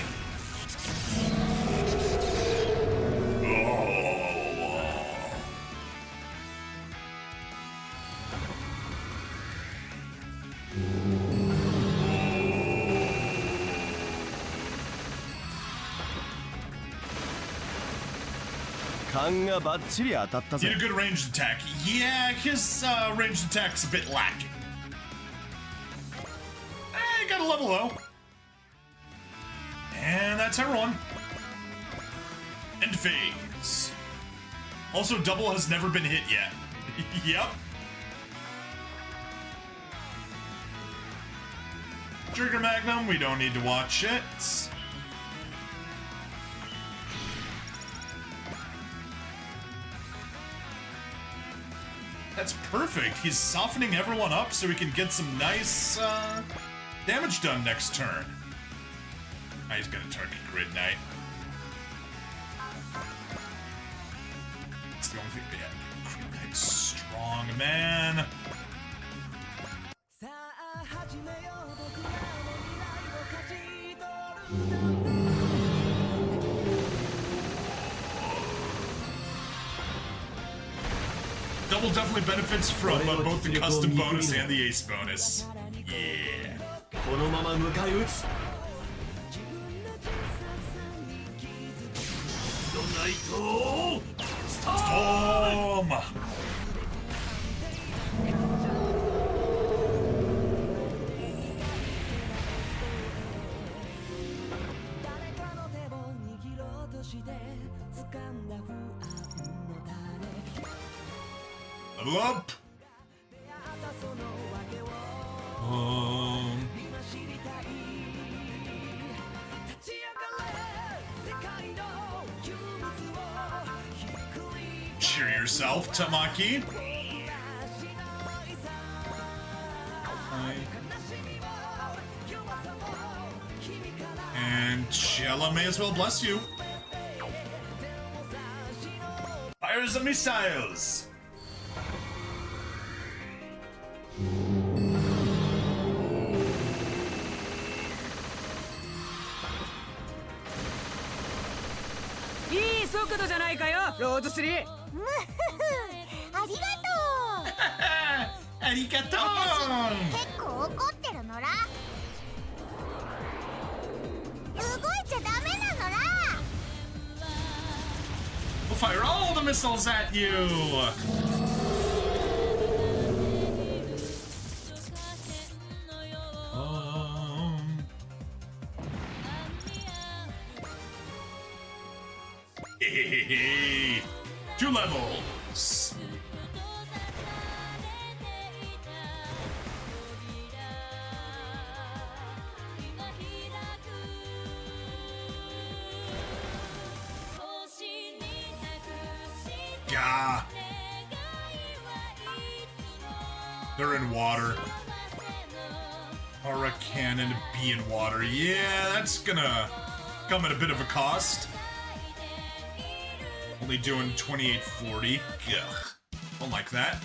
You did a good ranged attack. Yeah, his ranged attack's a bit lacking. Got a level though. And that's everyone. End phase. Also, Double has never been hit yet. Yep. Trigger Magnum, we don't need to watch it. That's perfect. He's softening everyone up so we can get some nice damage done next turn. Oh, he's gonna target Grid Knight. It's the only thing. Yeah, Grid Knight's strong, man. Double definitely benefits from both the custom bonus and the ace bonus. Yeah. このまま迎え撃つ。ドナイトストーム。Level up! Cheer yourself, Tamaki. And Chella may as well bless you. Fires the missiles. Arigato! 結構怒ってるのら。動いちゃダメなのら。 We'll fire all the missiles at you! Hey, 2 levels! Gah! They're in water. Aura cannon be in water. Yeah, that's gonna come at a bit of a cost. Only doing 2840. Ugh. Don't like that.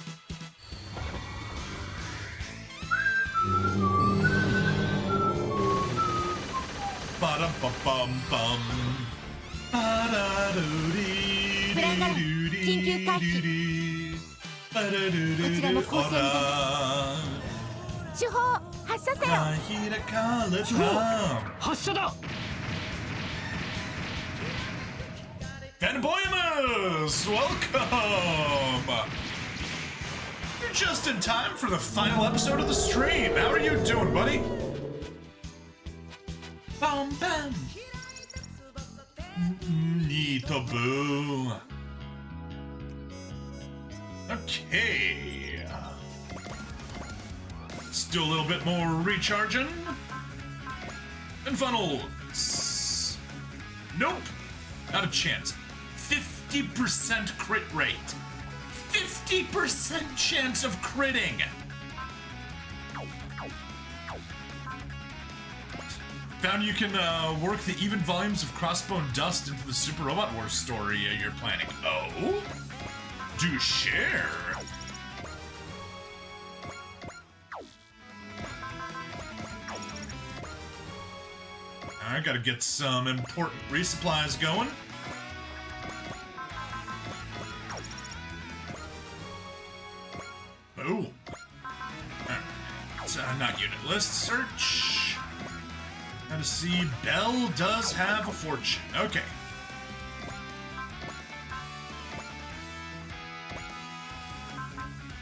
Ba-dum-ba-bum-bum. Ba-da-doo-dee. プランガラン緊急回避こちらも交戦手法発射せよ発射だ Fanboymas! Welcome! You're just in time for the final episode of the stream. How are you doing, buddy? Bum bam! Neataboo. Okay. Let's do a little bit more recharging. And funnels. Nope. Not a chance. 50% crit rate. 50% chance of critting. Found you can work the even volumes of Crossbone Dust into the Super Robot Wars story you're planning. Oh? Do share. I gotta get some important resupplies going. Boom. Not unit list search. Gotta see, Belle does have a fortune. Okay.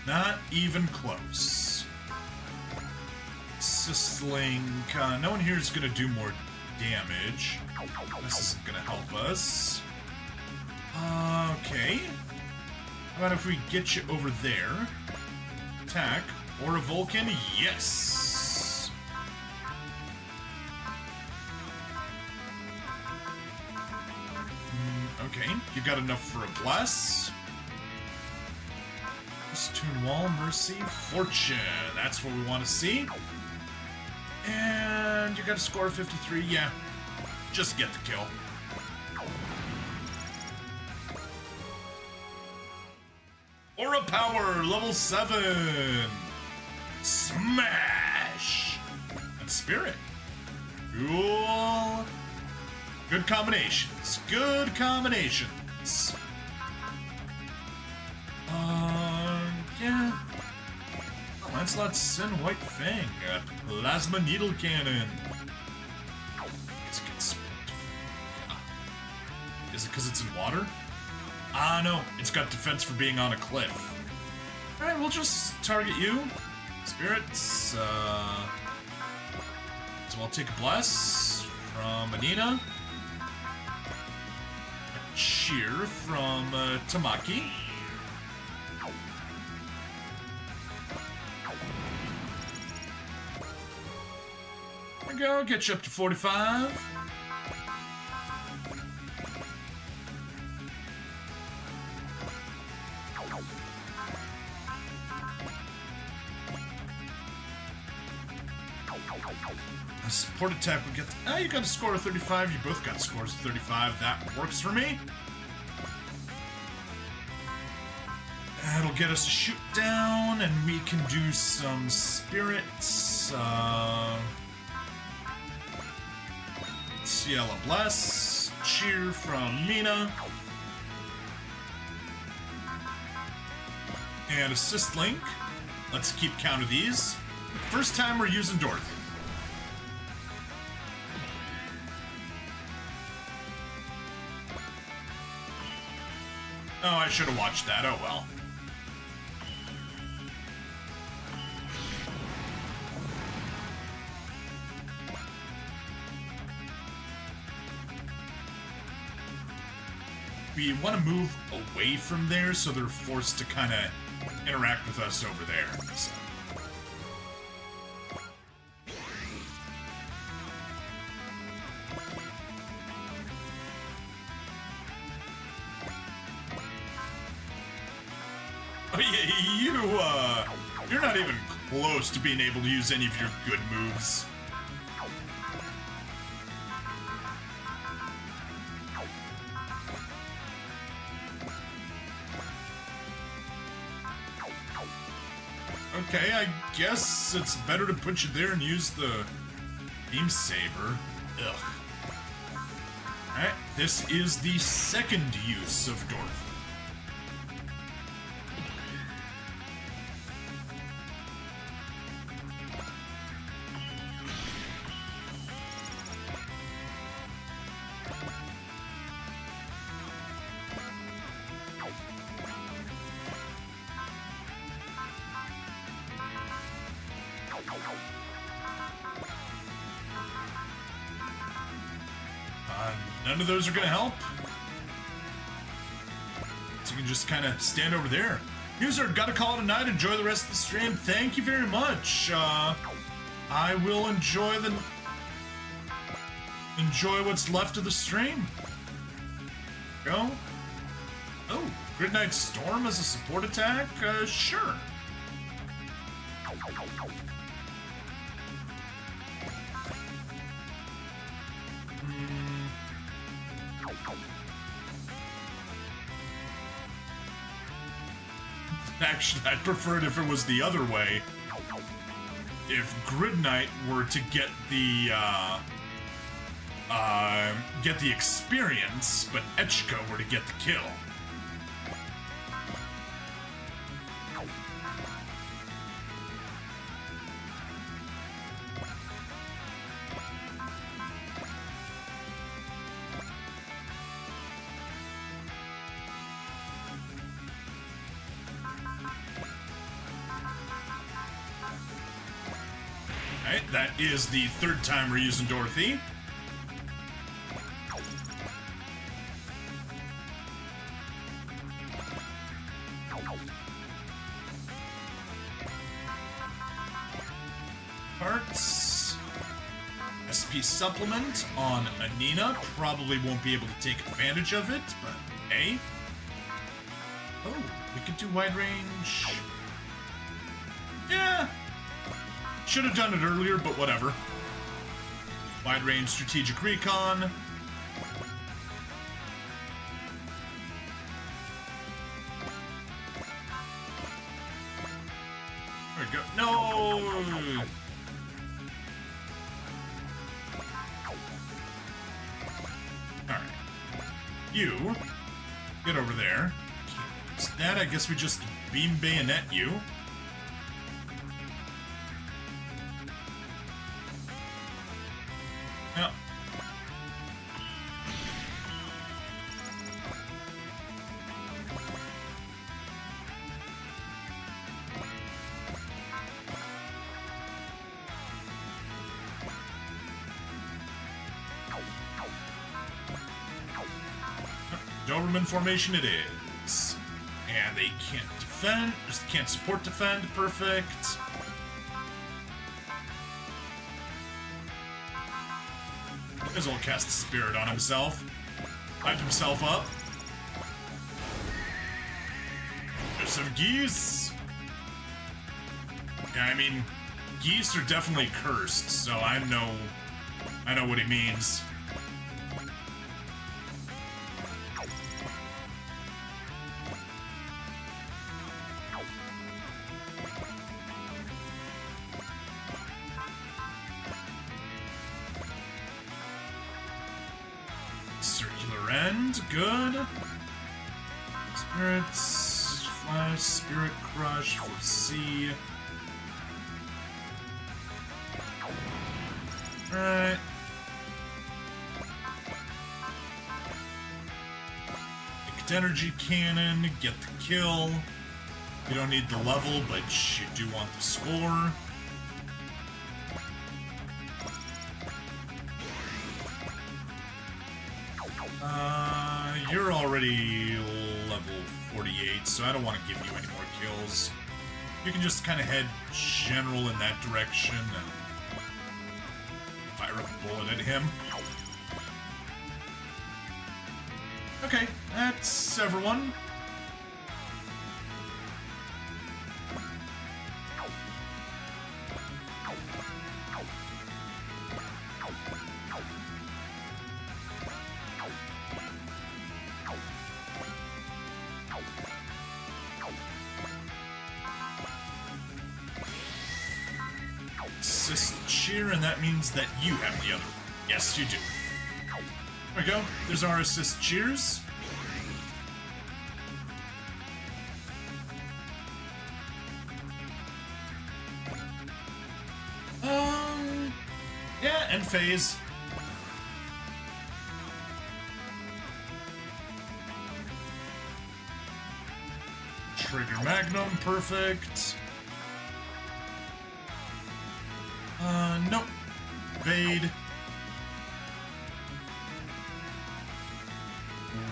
Not even close. Sisling. No one here is gonna do more damage. This isn't gonna help us. Okay. How about if we get you over there? Attack. Or a Vulcan? Yes! Okay, you got enough for a bless. Tune Wall, Mercy, Fortune. That's what we want to see. And you got a score of 53. Yeah, just get the kill. Aura Power, level 7. Smash! And Spirit. Cool. Good combinations. Good combinations. Yeah. Lancelot's Sin White Fang. Plasma Needle Cannon. Is it because it's in water? Ah, no. It's got defense for being on a cliff. Alright, we'll just target you. Spirits. So I'll take a bless from Anina. cheer from Tamaki. There we go, get you up to 45. A support attack will get. You got a score of 35. You both got scores of 35. That works for me. That'll get us a shoot down, and we can do some spirits. Ciela Bless. Cheer from Mina. And assist link. Let's keep count of these. First time we're using Dorothy. Oh, I should have watched that. Oh well. We want to move away from there so they're forced to kind of interact with us over there. So. You're not even close to being able to use any of your good moves. Okay, I guess it's better to put you there and use the beam saber. Ugh. Alright, this is the second use of Dorothy. None of those are gonna help. So you can just kind of stand over there. User, gotta call it a night. Enjoy the rest of the stream. Thank you very much. I will enjoy what's left of the stream. Go. Oh, Gridnight Storm as a support attack? Sure. Actually, I'd prefer it if it was the other way. If Gridnight were to get the experience, but Echika were to get the kill. That is the third time we're using Dorothy. Parts. SP supplement on Anina. Probably won't be able to take advantage of it, but hey. Oh, we could do wide range. Yeah. Should have done it earlier, but whatever. Wide range strategic recon. There we go. No! Alright. You, get over there. That, I guess we just beam bayonet you. Yeah. Doberman formation it is. And they can't defend, just can't support defend, perfect. As well cast Spirit on himself. Hyped himself up. There's some geese. Yeah, I mean, geese are definitely cursed, so I know what he means. Circular end, good. Spirits, flash, spirit crush for C. Alright. Liquid energy cannon, get the kill. You don't need the level, but you do want the score. You're already level 48, so I don't want to give you any more kills. You can just kind of head general in that direction and fire a bullet at him. Okay, that's everyone. Assist cheer, and that means that you have the other one. Yes, you do. There we go. There's our assist cheers. Yeah, and phase. Trigger Magnum, perfect. Nope. Evade.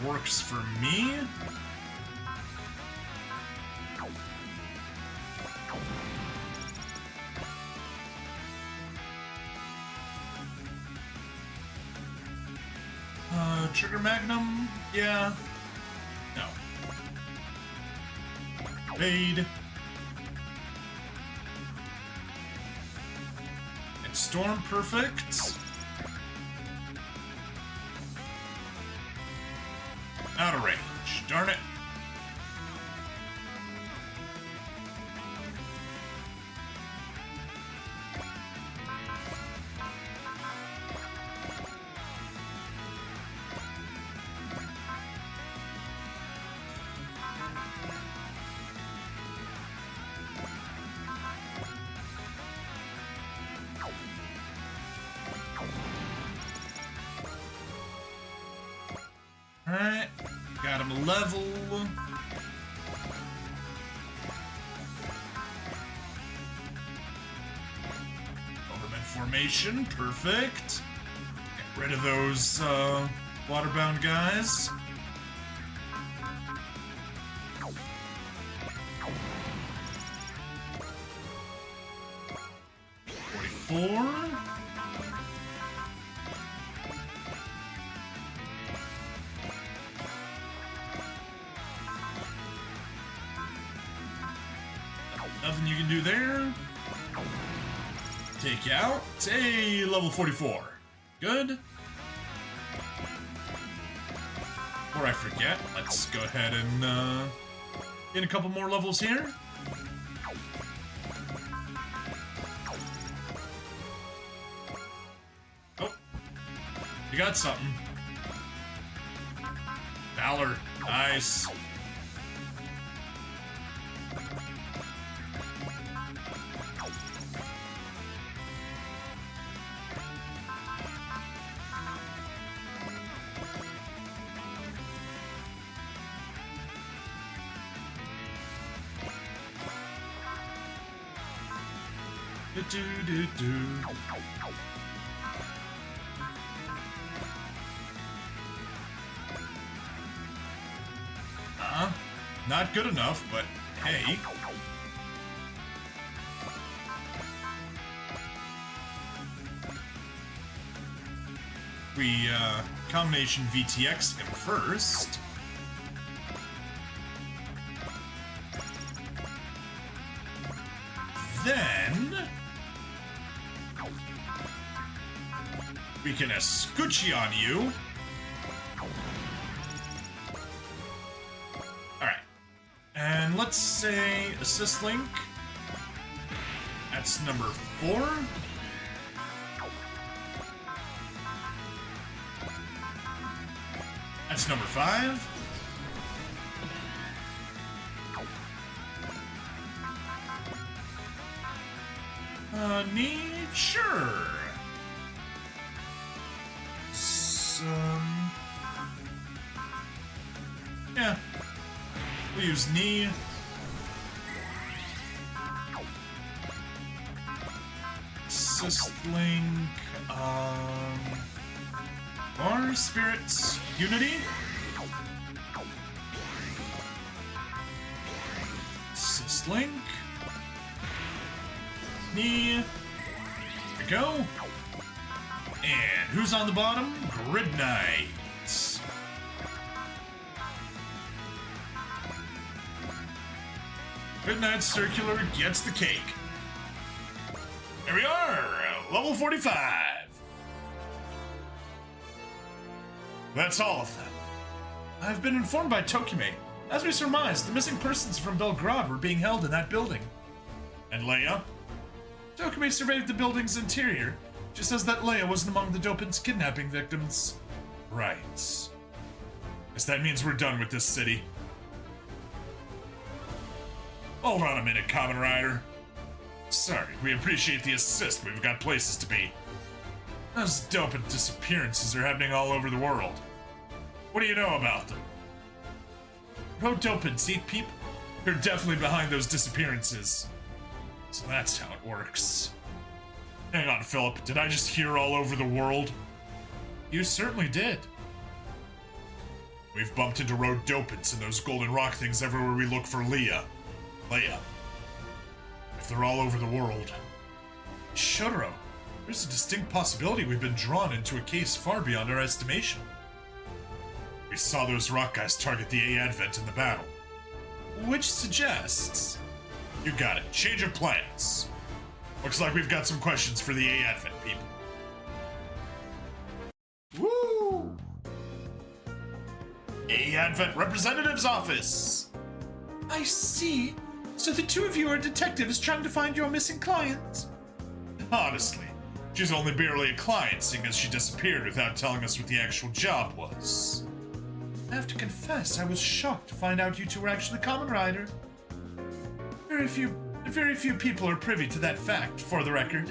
Works for me. Trigger Magnum? Yeah. No. Evade. And Storm, perfect. Out of range. Darn it. Alright, got him a level. Doberman formation, perfect. Get rid of those waterbound guys. Nothing you can do there. Take you out. Hey, level 44. Good. Before I forget, let's go ahead and get a couple more levels here. Oh, you got something. Valor, nice. Do. Not good enough, but hey. We, combination VTX him first. Then we can Scoochie on you. Alright. And let's say assist link. That's number 4. That's number 5. Need sure. Yeah. We'll use knee. Assist link. Or spirits unity. Assist link. Knee. There we go. And who's on the bottom? Grid Knight. Grid Knight Circular gets the cake. There we are, level 45. That's all of them. I've been informed by Tokime. As we surmised, the missing persons from Belgrade were being held in that building. And Leia? Tokime surveyed the building's interior. She says that Leia wasn't among the dopants' kidnapping victims. Right. Guess that means we're done with this city. Hold on a minute, Kamen Rider. Sorry, we appreciate the assist, but we've got places to be. Those dopant disappearances are happening all over the world. What do you know about them? Pro dopants eat people? They're definitely behind those disappearances. So that's how it works. Hang on, Philip. Did I just hear all over the world? You certainly did. We've bumped into road dopants and those golden rock things everywhere we look for Leia. If they're all over the world. Shotaro, there's a distinct possibility we've been drawn into a case far beyond our estimation. We saw those rock guys target the A Advent in the battle. Which suggests... You got it. Change of plans. Looks like we've got some questions for the A Advent people. Woo! A Advent Representative's Office! I see. So the two of you are detectives trying to find your missing client? Honestly, she's only barely a client, seeing as she disappeared without telling us what the actual job was. I have to confess, I was shocked to find out you two were actually Kamen Rider. Very few people are privy to that fact, for the record.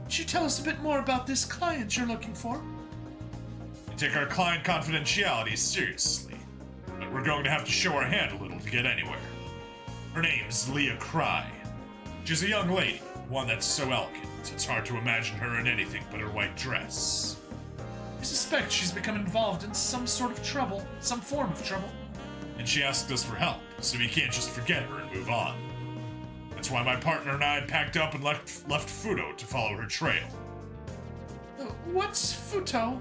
Could you tell us a bit more about this client you're looking for? We take our client confidentiality seriously, but we're going to have to show our hand a little to get anywhere. Her name's Leah Cry. She's a young lady, one that's so elegant, it's hard to imagine her in anything but her white dress. I suspect she's become involved in some sort of trouble, some form of trouble. And she asked us for help, so we can't just forget her and move on. That's why my partner and I packed up and left Fuuto to follow her trail. What's Fuuto?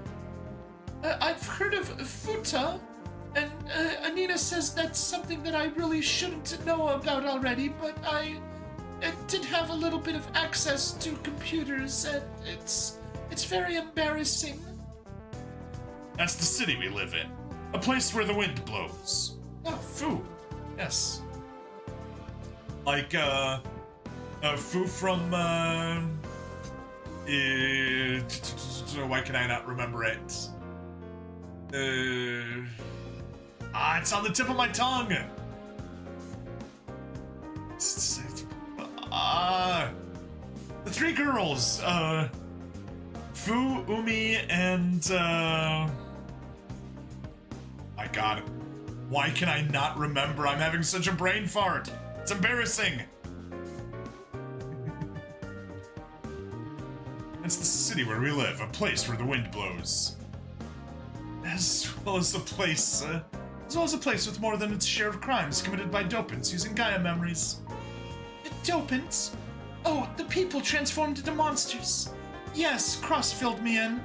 I've heard of Fuuto, and Anina says that's something that I really shouldn't know about already, but I did have a little bit of access to computers, and it's very embarrassing. That's the city we live in. A place where the wind blows. Oh, Fu. Yes. Like, Fu from, why can I not remember it? It's on the tip of my tongue! The three girls, Fu, Umi, and, I got it. Why can I not remember? I'm having such a brain fart. It's embarrassing. It's the city where we live, a place where the wind blows. As well as a place as well as a place with more than its share of crimes committed by dopants using Gaia memories. Dopants? Oh, the people transformed into monsters. Yes, Cross filled me in.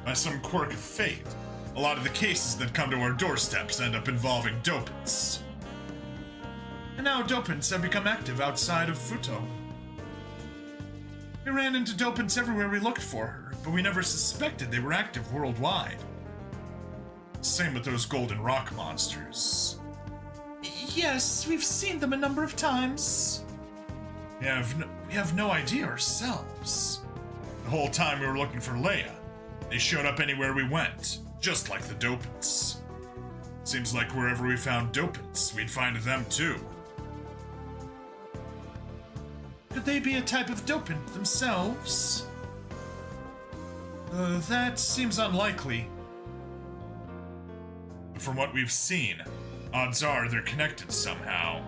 By some quirk of fate, a lot of the cases that come to our doorsteps end up involving dopants. And now dopants have become active outside of Fuuto. We ran into dopants everywhere we looked for her, but we never suspected they were active worldwide. Same with those golden rock monsters. Yes, we've seen them a number of times. We have no idea ourselves. The whole time we were looking for Leia, they showed up anywhere we went, just like the dopants. Seems like wherever we found dopants, we'd find them too. Could they be a type of dopant themselves? That seems unlikely. But from what we've seen, odds are they're connected somehow.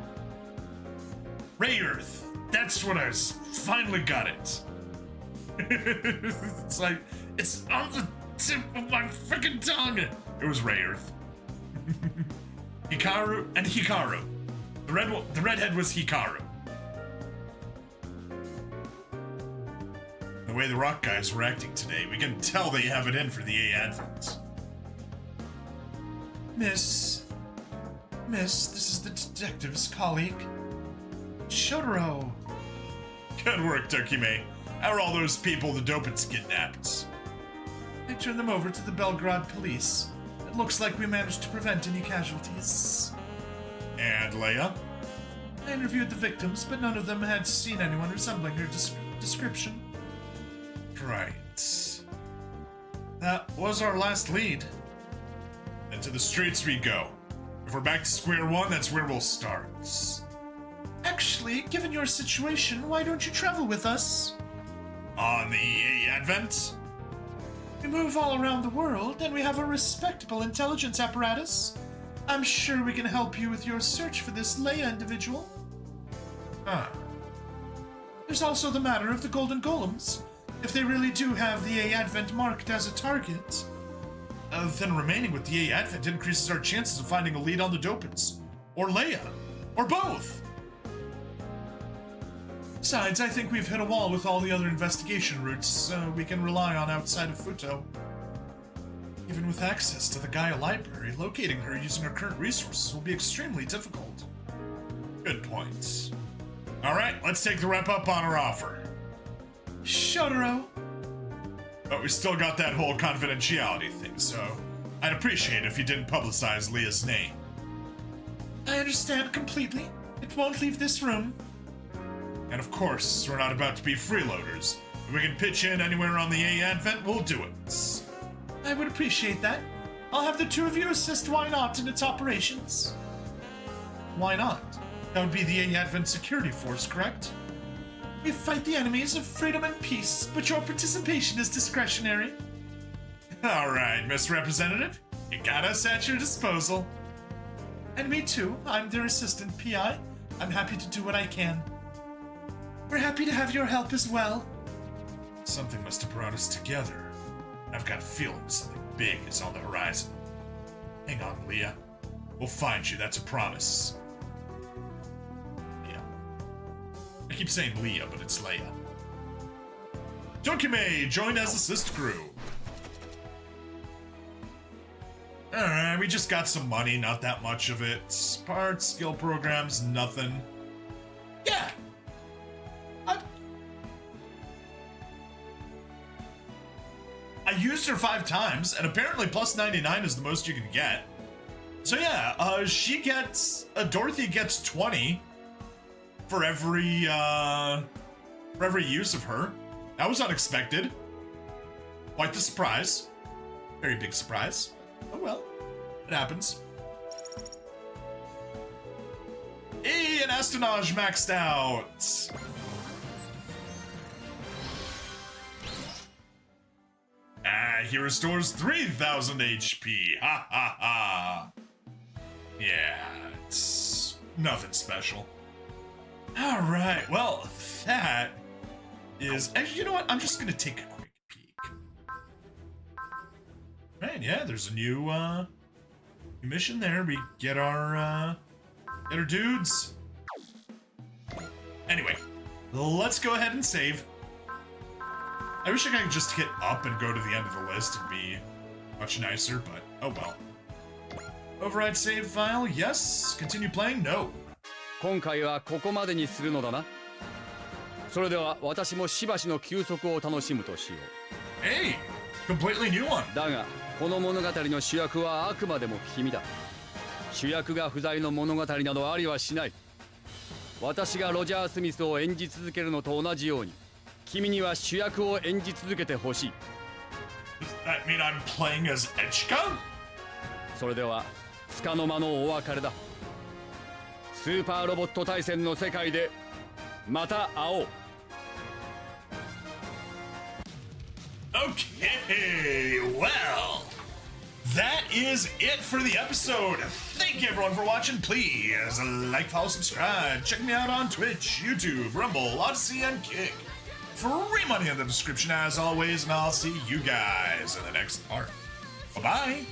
Ray Earth! That's what I was. Finally got it. It's like, it's on the tip of my freaking tongue. It was Ray Earth. Hikaru and Hikaru. The redhead was Hikaru. The way the rock guys were acting today, we can tell they have it in for the A Advent. Miss, this is the detective's colleague. Shotaro. Good work, Tokime. How are all those people the dopants kidnapped? I turned them over to the Belgrade police. It looks like we managed to prevent any casualties. And Leia? I interviewed the victims, but none of them had seen anyone resembling her description. Right. That was our last lead. And to the streets we go. If we're back to square one, that's where we'll start. Actually, given your situation, why don't you travel with us? On the A Advent? We move all around the world, and we have a respectable intelligence apparatus. I'm sure we can help you with your search for this Leia individual. Huh. There's also the matter of the Golden Golems. If they really do have the A Advent marked as a target, then remaining with the A Advent increases our chances of finding a lead on the dopants. Or Leia. Or both. Besides, I think we've hit a wall with all the other investigation routes we can rely on outside of Fuuto. Even with access to the Gaia library, locating her using our current resources will be extremely difficult. Good points. Alright, let's take the rep up on our offer. Shotaro. But we still got that whole confidentiality thing, so I'd appreciate it if you didn't publicize Leah's name. I understand completely. It won't leave this room. And of course, we're not about to be freeloaders. If we can pitch in anywhere on the A Advent, we'll do it. I would appreciate that. I'll have the two of you assist Why Not in its operations. Why not? That would be the A Advent security force, correct? We fight the enemies of freedom and peace, but your participation is discretionary. All right, Miss Representative. You got us at your disposal. And me too. I'm their assistant PI. I'm happy to do what I can. We're happy to have your help as well. Something must have brought us together. I've got a feeling something big is on the horizon. Hang on, Leah. We'll find you, that's a promise. Leah. I keep saying Leah, but it's Leia. Tokime, join as assist crew. Alright, we just got some money, not that much of it. Parts, skill programs, nothing. Yeah! I used her 5 times, and apparently plus 99 is the most you can get. So yeah, she gets, Dorothy gets 20 for every use of her. That was unexpected. Quite the surprise. Very big surprise. Oh well, it happens. Hey, an Astonage maxed out. He restores 3,000 HP. Ha ha ha. Yeah, it's nothing special. All right, well, that is... Actually, you know what? I'm just going to take a quick peek. Right, yeah, there's a new mission there. We get our dudes. Anyway, let's go ahead and save. I wish I could just hit up and go to the end of the list and be much nicer, but oh well. Override save file, yes. Continue playing, no. 今回はここまでにするのだな。それでは私もしばしの休息を楽しむとしよう。Hey, completely new one. だがこの物語の主役はあくまでも君だ。主役が不在の物語などありはしない。私がロジャー・スミスを演じ続けるのと同じように、君には主役を演じ続けてほしい。Does that mean I'm playing as Echika? それでは束の間のお別れだ。スーパーロボット対戦の世界でまた会おう。Okay, well, that is it for the episode. Thank you everyone for watching. Please like, follow, subscribe. Check me out on Twitch, YouTube, Rumble, Odyssey, and Kick. Free money in the description as always, and I'll see you guys in the next part. Bye-bye.